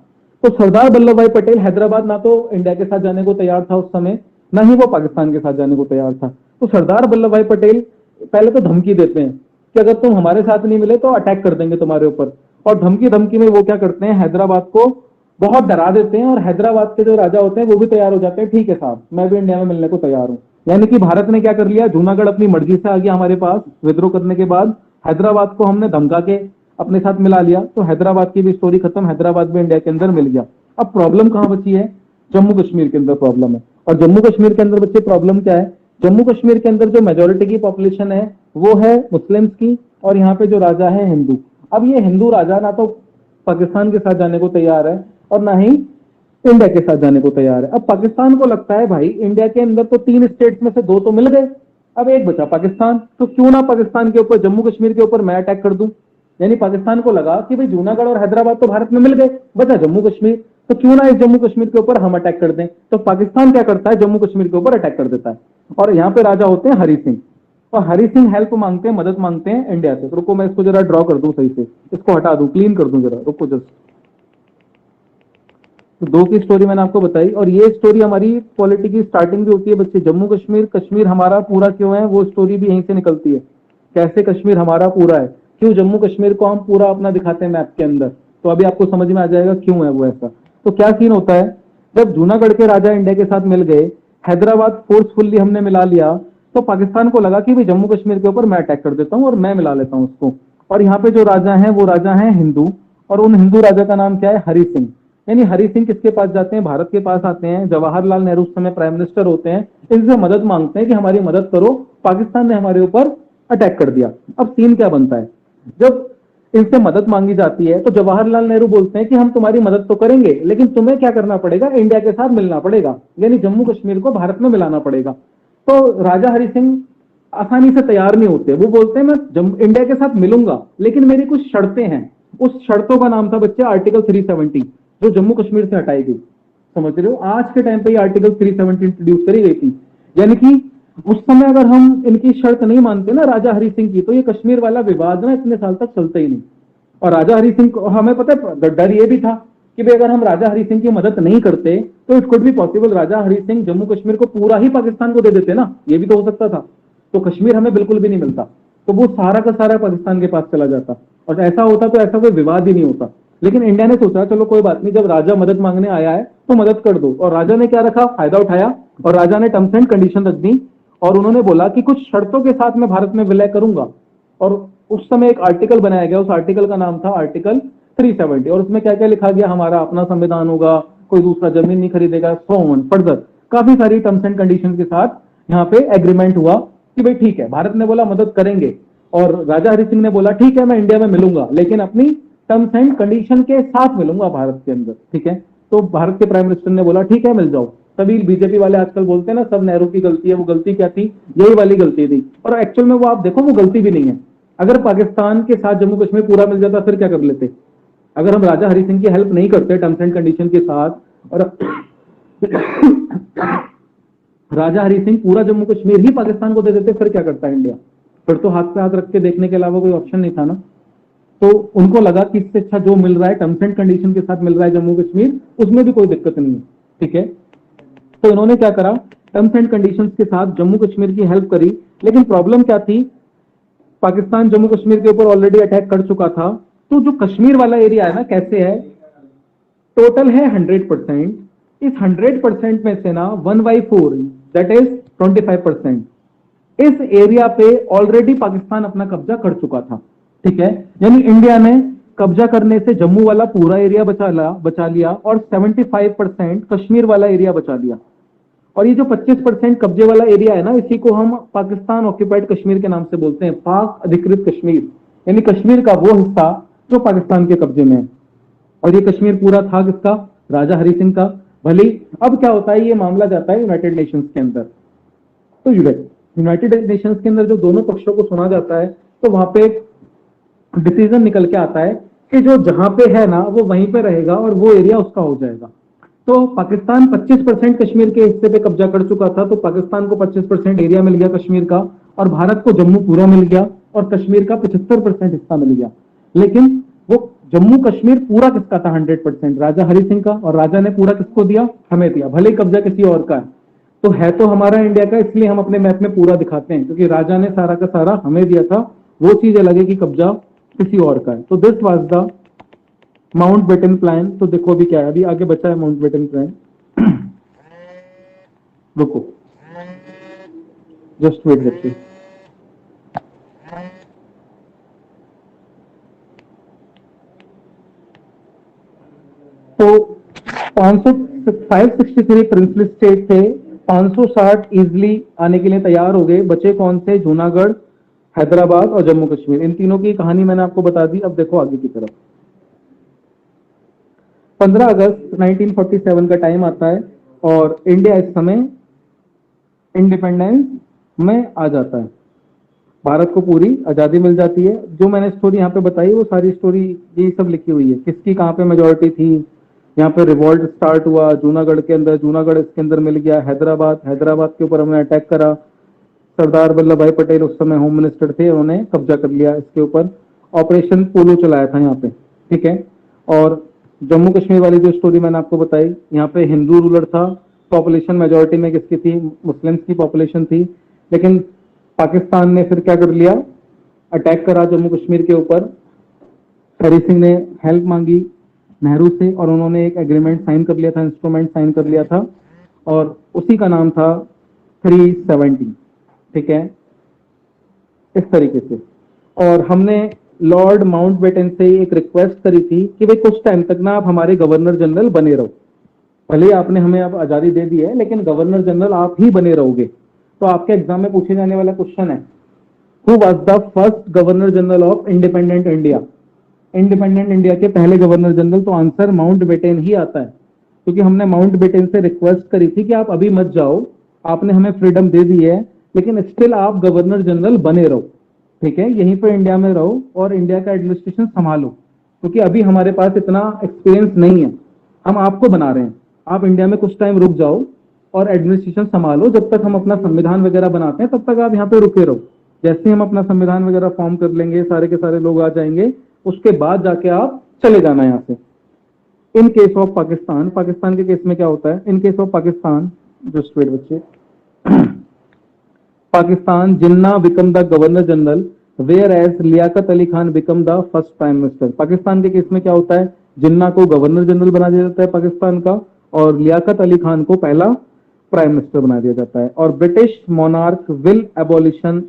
तो सरदार वल्लभ भाई पटेल हैदराबाद ना तो इंडिया के साथ जाने को तैयार था उस समय, ना ही वो पाकिस्तान के साथ जाने को तैयार था। तो सरदार वल्लभ भाई पटेल पहले तो धमकी देते हैं कि अगर तुम हमारे साथ नहीं मिले तो अटैक कर देंगे तुम्हारे ऊपर। और धमकी धमकी में वो क्या करते हैं, हैदराबाद को बहुत डरा देते हैं और हैदराबाद के जो राजा होते हैं वो भी तैयार हो जाते हैं, ठीक है साहब मैं भी इंडिया में मिलने को तैयार हूं। यानी कि भारत ने क्या कर लिया, जूनागढ़ अपनी मर्जी से आ गया हमारे पास विद्रोह करने के बाद, हैदराबाद को हमने धमका के अपने साथ मिला लिया। तो हैदराबाद की भी स्टोरी खत्म, हैदराबाद भी इंडिया के अंदर मिल गया। अब प्रॉब्लम कहां बची है, जम्मू कश्मीर के अंदर प्रॉब्लम है। और जम्मू कश्मीर के अंदर बच्चे प्रॉब्लम क्या है, जम्मू कश्मीर के अंदर जो मेजोरिटी की पॉपुलेशन है वो है मुस्लिम्स की और यहाँ पे जो राजा है हिंदू। अब ये हिंदू राजा ना तो पाकिस्तान के साथ जाने को तैयार है और ना ही इंडिया के साथ जाने को तैयार है। अब पाकिस्तान को लगता है भाई इंडिया के अंदर तो तीन स्टेट्स में से दो तो मिल गए, अब एक बचा पाकिस्तान, तो क्यों ना पाकिस्तान के ऊपर, जम्मू कश्मीर के ऊपर मैं अटैक कर दूं। यानी पाकिस्तान को लगा कि भाई जूनागढ़ और हैदराबाद तो भारत में मिल गए, बचा जम्मू कश्मीर, तो क्यों ना इस जम्मू कश्मीर के ऊपर हम अटैक कर दें। तो पाकिस्तान क्या करता है, जम्मू कश्मीर के ऊपर अटैक कर देता है। और यहाँ पे राजा होते हैं हरी सिंह, और हरी सिंह हेल्प मांगते हैं, मदद मांगते हैं इंडिया से। तो रुको मैं इसको जरा ड्रॉ कर दूं सही से, इसको हटा दूं, क्लीन कर दूं जरा, रुको जस्ट। तो दो की स्टोरी मैंने आपको बताई, और ये स्टोरी हमारी पॉलिटी की स्टार्टिंग भी होती है बच्चे। जम्मू कश्मीर, कश्मीर हमारा पूरा क्यों है, वो स्टोरी भी यहीं से निकलती है। कैसे कश्मीर हमारा पूरा है, क्यों जम्मू कश्मीर को हम पूरा अपना दिखाते हैं मैप के अंदर। तो अभी आपको समझ में आ जाएगा क्यों है वो ऐसा। तो क्या सीन होता है, जब जूनागढ़ के राजा इंडिया के साथ मिल गए, हैदराबाद फोर्सफुल्ली हमने मिला लिया, तो पाकिस्तान को लगा कि भाई जम्मू कश्मीर के ऊपर मैं अटैक कर देता हूं और मैं मिला लेता हूं उसको। और यहाँ पे जो राजा हैं वो राजा हैं हिंदू, और उन हिंदू राजा का नाम क्या है, हरी सिंह। यानी हरी सिंह किसके पास जाते हैं, भारत के पास आते हैं। जवाहरलाल नेहरू उस समय प्राइम मिनिस्टर होते हैं, इनसे मदद मांगते हैं कि हमारी मदद करो, पाकिस्तान ने हमारे ऊपर अटैक कर दिया। अब सीन क्या बनता है, जब इनसे मदद मांगी जाती है तो जवाहरलाल नेहरू बोलते हैं कि हम तुम्हारी मदद तो करेंगे, लेकिन तुम्हें क्या करना पड़ेगा, इंडिया के साथ मिलना पड़ेगा, यानी जम्मू कश्मीर को भारत में मिलाना पड़ेगा। तो राजा हरि सिंह आसानी से तैयार नहीं होते, वो बोलते हैं मैं इंडिया के साथ मिलूंगा, लेकिन मेरी कुछ शर्तें हैं। उस शर्तों का नाम था बच्चे आर्टिकल 370, जो जम्मू कश्मीर से हटाई गई। समझ रहे हो, आज के टाइम पे ये आर्टिकल 370 इंट्रोड्यूस करी गई थी। यानी कि उस समय अगर हम इनकी शर्त नहीं मानते ना राजा हरि सिंह की, तो ये कश्मीर वाला विवाद ना इतने साल तक चलता ही नहीं। और राजा हरि सिंह को हमें पता है, डर ये भी था कि भाई अगर हम राजा हरि सिंह की मदद नहीं करते तो इट कुड भी पॉसिबल राजा हरि सिंह जम्मू कश्मीर को पूरा ही पाकिस्तान को दे देते ना, ये भी तो हो सकता था। तो कश्मीर हमें बिल्कुल भी नहीं मिलता, तो वो सारा का सारा पाकिस्तान के पास चला जाता, और ऐसा होता तो ऐसा कोई विवाद ही नहीं होता। लेकिन इंडिया ने सोचा चलो कोई बात नहीं, जब राजा मदद मांगने आया है तो मदद कर दो। और राजा ने क्या रखा, फायदा उठाया, और राजा ने टर्म्स एंड कंडीशन रख दी, और उन्होंने बोला कि कुछ शर्तों के साथ मैं भारत में विलय करूंगा। और उस समय एक आर्टिकल बनाया गया, उस आर्टिकल का नाम था आर्टिकल 370, और उसमें क्या क्या लिखा गया, हमारा अपना संविधान होगा, कोई दूसरा जमीन नहीं खरीदेगा, सो ऑन फर्दर काफी सारी टर्म्स एंड कंडीशन के साथ यहाँ पे एग्रीमेंट हुआ कि भाई ठीक है, भारत ने बोला मदद करेंगे, और राजा हरि सिंह ने बोला ठीक है मैं इंडिया में मिलूंगा, लेकिन अपनी टर्म्स एंड कंडीशन के साथ मिलूंगा भारत के अंदर। ठीक है, तो भारत के प्राइम मिनिस्टर ने बोला ठीक है मिल जाओ। सभी बीजेपी वाले आजकल बोलते हैं ना सब नेहरू की गलती है, वो गलती क्या थी, यही वाली गलती थी। और एक्चुअल में वो आप देखो वो गलती भी नहीं है। अगर पाकिस्तान के साथ जम्मू कश्मीर पूरा मिल जाता फिर क्या कर लेते, अगर हम राजा हरि सिंह की हेल्प नहीं करते टर्म्स एंड कंडीशन के साथ, और राजा हरि सिंह पूरा जम्मू कश्मीर ही पाकिस्तान को दे देते, फिर क्या करता इंडिया, फिर तो हाथ पे हाथ रख के देखने के अलावा कोई ऑप्शन नहीं था ना। तो उनको लगा कि इससे अच्छा जो मिल रहा है टर्म्स एंड कंडीशन के साथ मिल रहा है जम्मू कश्मीर, उसमें भी कोई दिक्कत नहीं है। ठीक है, तो इन्होंने क्या करा, टर्म्स एंड कंडीशंस के साथ जम्मू कश्मीर की हेल्प करी। लेकिन प्रॉब्लम क्या थी, पाकिस्तान जम्मू कश्मीर के ऊपर ऑलरेडी अटैक कर चुका था। तो जो कश्मीर वाला एरिया है ना, कैसे है, टोटल है 100%, इस 100% में से ना 1/4 दैट इज 25% इस एरिया पे ऑलरेडी पाकिस्तान अपना कब्जा कर चुका था। ठीक है, यानी इंडिया ने कब्जा करने से जम्मू वाला पूरा एरिया बचा लिया, और 75% कश्मीर वाला एरिया बचा लिया। और ये जो 25% कब्जे वाला एरिया है ना, इसी को हम पाकिस्तान ऑक्यूपाइड कश्मीर के नाम से बोलते हैं, पाक अधिकृत कश्मीर, यानी कश्मीर का वो हिस्सा जो पाकिस्तान के कब्जे में है। और ये कश्मीर पूरा था किसका, राजा हरि सिंह का। भले अब क्या होता है, ये मामला जाता है यूनाइटेड नेशंस के अंदर। तो यूनाइटेड नेशंस के अंदर जो दोनों पक्षों को सुना जाता है, तो वहां पे डिसीजन निकल के आता है कि जो जहां पे है ना वो वहीं पे रहेगा और वो एरिया उसका हो जाएगा। तो पाकिस्तान 25% कश्मीर के हिस्से पे कब्जा कर चुका था, तो पाकिस्तान को 25% एरिया मिल गया कश्मीर का, और भारत को जम्मू पूरा मिल गया, और कश्मीर का 75% हिस्सा मिल गया। लेकिन वो जम्मू कश्मीर पूरा किसका था, 100% राजा हरि सिंह का, और राजा ने पूरा किसको दिया, हमें दिया, भले ही कब्जा किसी और का है तो हमारा इंडिया का, इसलिए हम अपने मैप में पूरा दिखाते हैं, क्योंकि राजा ने सारा का सारा हमें दिया था। वो चीज अलग है कि कब्जा किसी और का है। तो this was the Mountbatten plan. तो देखो अभी क्या है, अभी आगे बचा है माउंटबेटन प्लान। रुको जस्ट वेट करके। तो 563 प्रिंसली स्टेट थे, 560 इजिली आने के लिए तैयार हो गए। बचे कौन से, जूनागढ़, हैदराबाद और जम्मू कश्मीर। इन तीनों की कहानी मैंने आपको बता दी। अब देखो आगे की तरफ। 15 अगस्त 1947 का टाइम आता है, और इंडिया इस समय इंडिपेंडेंस में आ जाता है। भारत को पूरी आजादी मिल जाती है। जो मैंने स्टोरी यहाँ पे बताई वो सारी स्टोरी यही सब लिखी हुई है, किसकी कहाँ पे मेजोरिटी थी, यहाँ पे रिवॉल्ट स्टार्ट हुआ जूनागढ़ के अंदर, जूनागढ़ इसके अंदर मिल गया, हैदराबाद, हैदराबाद के ऊपर हमने अटैक करा। सरदार वल्लभ भाई पटेल उस समय होम मिनिस्टर थे, उन्होंने कब्जा कर लिया इसके ऊपर। ऑपरेशन पोलो चलाया था यहाँ पे, ठीक है। और जम्मू कश्मीर वाली जो स्टोरी मैंने आपको बताई, यहाँ पे हिंदू रूलर था, पॉपुलेशन मेजोरिटी में किसकी थी, मुस्लिम्स की पॉपुलेशन थी। लेकिन पाकिस्तान ने फिर क्या कर लिया, अटैक करा जम्मू कश्मीर के ऊपर। हरी सिंह ने हेल्प मांगी नेहरू से और उन्होंने एक एग्रीमेंट साइन कर लिया था, इंस्ट्रूमेंट साइन कर लिया था, और उसी का नाम था 370, ठीक है, इस तरीके से। और हमने लॉर्ड माउंटबेटन से एक रिक्वेस्ट करी थी कि भाई कुछ टाइम तक ना आप हमारे गवर्नर जनरल बने रहो, भले ही आपने हमें अब आजादी दे दी है, लेकिन गवर्नर जनरल आप ही बने रहोगे। तो आपके एग्जाम में पूछे जाने वाला क्वेश्चन है, who was the first governor general of independent India? Independent India के पहले गवर्नर जनरल, तो आंसर माउंटबेटन ही आता है, क्योंकि हमने माउंटबेटन से रिक्वेस्ट करी थी कि आप अभी मत जाओ, आपने हमें फ्रीडम दे दी है, लेकिन स्टिल आप गवर्नर जनरल बने रहो, ठीक है, यहीं पर इंडिया में रहो और इंडिया का एडमिनिस्ट्रेशन संभालो, क्योंकि अभी हमारे पास इतना एक्सपीरियंस नहीं है, हम आपको बना रहे हैं, आप इंडिया में कुछ टाइम रुक जाओ और एडमिनिस्ट्रेशन संभालो, जब तक हम अपना संविधान वगैरह बनाते हैं तब तक आप यहाँ पे रुके रहो। जैसे हम अपना संविधान वगैरह फॉर्म कर लेंगे, सारे के सारे लोग आ जाएंगे, उसके बाद जाके आप चले जाना यहाँ से। In case of Pakistan, Pakistan के केस में क्या होता है, इन केस ऑफ पाकिस्तान, जो स्टेट बच्चे, Pakistan Jinnah become the governor general whereas Liaquat Ali Khan become the first prime minister. Pakistan के केस में क्या होता है, जिन्ना को गवर्नर जनरल बना दिया जाता है पाकिस्तान का, और लियाकत अली खान को पहला प्राइम मिनिस्टर बना दिया जाता है। और British monarch will abolition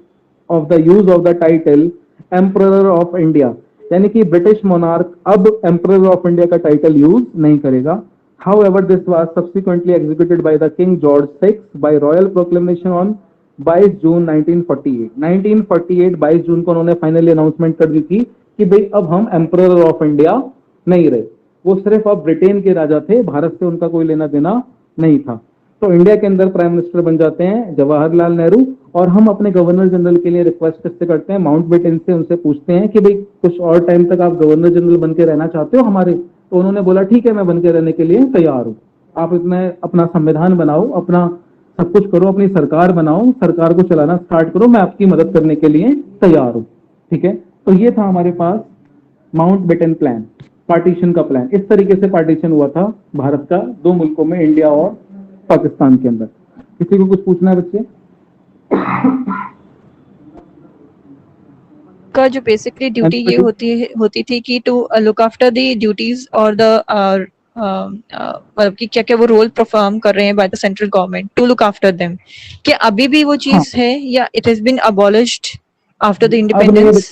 of the use of the title emperor of India, यानी कि ब्रिटिश मोनार्क अब एम्परर ऑफ इंडिया का टाइटल यूज नहीं करेगा। However, this was subsequently executed by the King George VI by royal proclamation on 22 जून 1948। 1948 22 जून को उन्होंने finally announcement कर दी थी कि भाई अब हम एम्परर ऑफ इंडिया नहीं रहे, वो सिर्फ अब ब्रिटेन के राजा थे, भारत से उनका कोई लेना देना नहीं था। तो इंडिया के अंदर प्राइम मिनिस्टर बन जाते हैं जवाहरलाल नेहरू, और हम अपने गवर्नर जनरल के लिए रिक्वेस्ट किससे करते हैं, माउंटबेटन से, उनसे पूछते हैं कि भाई कुछ और टाइम तक आप गवर्नर जनरल बन के रहना चाहते हो हमारे? तो उन्होंने बोला ठीक है, मैं बन के रहने के लिए तैयार हूँ, आप इसमें अपना संविधान बनाओ, अपना सब कुछ करो, अपनी सरकार बनाओ, सरकार को चलाना स्टार्ट करो, मैं आपकी मदद करने के लिए तैयार हूँ, ठीक है। तो ये था हमारे पास माउंटबेटन प्लान, पार्टीशन का प्लान। इस तरीके से पार्टीशन हुआ था भारत का दो मुल्कों में, इंडिया और पाकिस्तान के अंदर। किसी को कुछ पूछना है बच्चे? का जो बेसिकली ड्यूटी ये होती थी कि to look after the duties और द मतलब कि क्या क्या वो रोल परफॉर्म कर रहे हैं by the central government to look after them, क्या अभी भी वो चीज है या it has been abolished after the independence?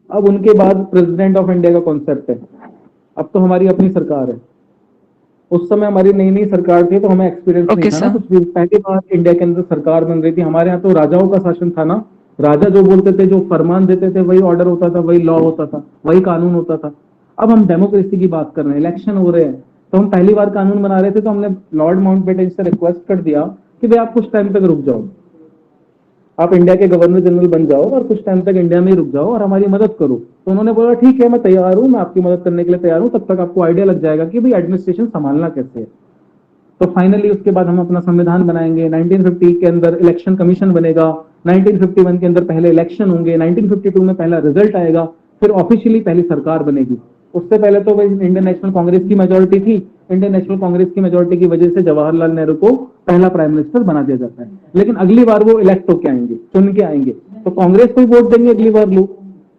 अब उनके बाद प्रेसिडेंट ऑफ इंडिया का कॉन्सेप्ट है, अब तो हमारी अपनी सरकार है। उस समय हमारी नई नई सरकार थी तो हमें एक्सपीरियंस नहीं था ना कुछ भी, पहली बार इंडिया के अंदर सरकार बन रही थी। हमारे यहाँ तो राजाओं का शासन था ना, राजा जो बोलते थे, जो फरमान देते थे, वही ऑर्डर होता था, वही लॉ होता था, वही कानून होता था। अब हम डेमोक्रेसी की बात कर रहे हैं, इलेक्शन हो रहे हैं, तो हम पहली बार कानून बना रहे थे, तो हमने लॉर्ड माउंटबेटन से रिक्वेस्ट कर दिया कि भाई आप कुछ टाइम तक रुक जाओ, आप इंडिया के गवर्नर जनरल बन जाओ और कुछ टाइम तक इंडिया में ही रुक जाओ और हमारी मदद करो। तो उन्होंने बोला ठीक है, मैं तैयार हूँ, मैं आपकी मदद करने के लिए तैयार हूँ, तब तक आपको आइडिया लग जाएगा कि भाई एडमिनिस्ट्रेशन संभालना कैसे है। तो फाइनली उसके बाद हम अपना संविधान बनाएंगे, 1950 के अंदर इलेक्शन कमीशन बनेगा, 1951 के अंदर पहले इलेक्शन होंगे, 1952 में पहला रिजल्ट आएगा, फिर ऑफिशियली पहली सरकार बनेगी। उससे पहले तो भाई इंडियन नेशनल कांग्रेस की मेजोरिटी थी, इंडियन नेशनल कांग्रेस की मेजोरिटी की वजह से जवाहरलाल नेहरू को पहला प्राइम मिनिस्टर बना दिया जाता है। लेकिन अगली बार वो इलेक्ट होके आएंगे, चुन के आएंगे, तो कांग्रेस को ही वोट देंगे अगली बार लोग,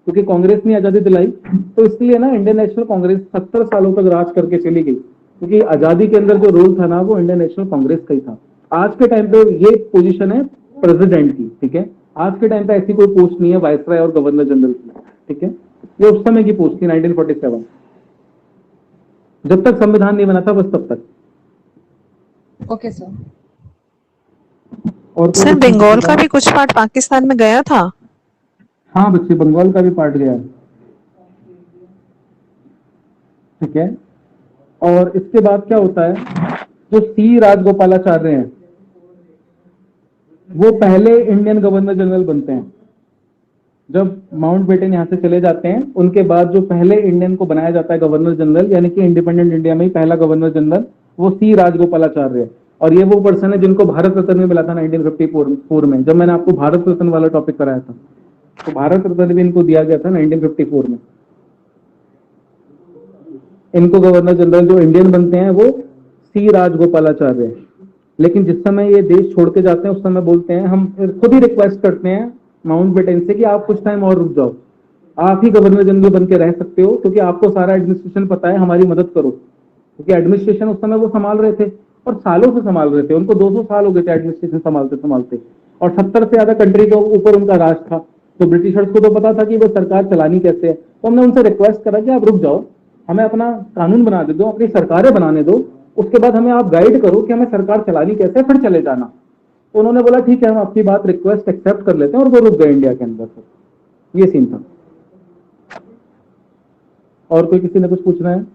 क्योंकि कांग्रेस ने आजादी दिलाई। तो इसलिए ना इंडियन नेशनल कांग्रेस 70 सालों तक राज करके चली गई, क्योंकि आजादी के अंदर जो रोल था ना वो इंडियन नेशनल कांग्रेस का ही था। आज के टाइम पे ये पोजीशन है प्रेसिडेंट की, ठीक है, आज के टाइम पे ऐसी कोई पोस्ट नहीं है वायसराय और गवर्नर जनरल की, ठीक है, ये उस समय की पोस्ट थी 1947, जब तक संविधान नहीं बना था बस तब तक। Okay sir. और सर बंगाल का भी कुछ पार्ट पाकिस्तान में गया था? हाँ बच्चे, बंगाल का भी पार्ट गया, ठीक है। और इसके बाद क्या होता है, जो सी राजगोपालाचार्य हैं वो पहले इंडियन गवर्नर जनरल बनते हैं, जब माउंटबेटन यहाँ से चले जाते हैं, उनके बाद जो पहले इंडियन को बनाया जाता है गवर्नर जनरल, यानी कि इंडिपेंडेंट इंडिया में ही पहला गवर्नर जनरल, वो सी राजगोपालाचार्य है। और ये वो पर्सन है जिनको भारत रत्न भी मिला था 1954 में, जब मैंने आपको भारत रत्न वाला टॉपिक कराया था, तो भारत रत्न भी इनको दिया गया था 1954 में। इनको गवर्नर जनरल जो इंडियन बनते हैं वो सी राजगोपालाचार्य है। लेकिन जिस समय ये देश छोड़ के जाते हैं उस समय बोलते हैं, हम खुद ही रिक्वेस्ट करते हैं माउंटबेटन से कि आप कुछ टाइम और रुक जाओ, आप ही गवर्नर जनरल बन के रह सकते हो, क्योंकि आपको सारा एडमिनिस्ट्रेशन पता है, हमारी मदद करो। क्योंकि एडमिनिस्ट्रेशन उस समय वो संभाल रहे थे और सालों से संभाल रहे थे, उनको 200 साल हो गए थे एडमिनिस्ट्रेशन संभालते संभालते, और 70 से ज्यादा कंट्री के ऊपर उनका राज था। तो ब्रिटिशर्स को तो पता था कि वो सरकार चलानी कैसे है। तो हमने उनसे रिक्वेस्ट करा कि आप रुक जाओ, हमें अपना कानून बना दे दो, अपनी सरकारें बनाने दो, उसके बाद हमें आप गाइड करो कि हमें सरकार चलानी कैसे है, फिर चले जाना। तो उन्होंने बोला ठीक है, हम आपकी बात रिक्वेस्ट एक्सेप्ट कर लेते हैं, और वो रुक गए इंडिया के अंदर से। ये सीन था। और कोई किसी ने कुछ पूछना है?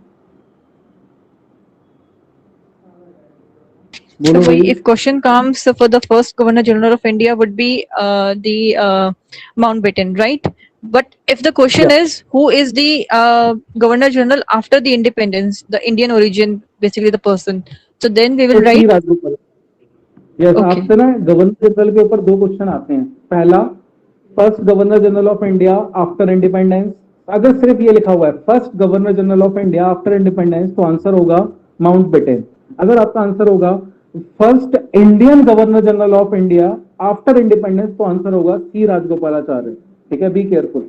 So बोलो भाई। if question comes for the first Governor General of India would be the Mountbatten, right? But if the question Yeah. is who is the Governor General after the independence, the Indian origin, basically the person, so then we will तो see write. Rajgopal. Yes, Okay. आपसे ना governor general के ऊपर दो question आते हैं। पहला, first governor general of India after independence. अगर सिर्फ ये लिखा हुआ है first governor general of India after independence, तो आंसर होगा माउंटबेटन। अगर आपका आंसर होगा first Indian governor general of India after independence, तो आंसर होगा सी राजगोपालाचार्य। ठीक है, बी केयरफुल,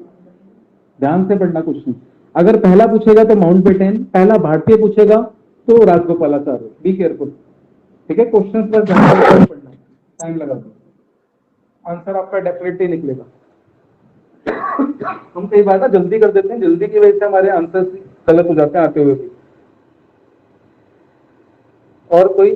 ध्यान से पढ़ना क्वेश्चन। अगर पहला पूछेगा तो माउंटबेटन, पहला भारतीय पूछेगा तो राजगोपालाचार्य। Be careful. ठीक है, क्वेश्चन पर ध्यान से पढ़ना, टाइम लगा दो, आंसर आपका डेफिनेटली निकलेगा। हम कई बार ना जल्दी कर देते हैं, जल्दी की वजह से हमारे आंसर गलत हो जाते हैं आते हुए भी। और कोई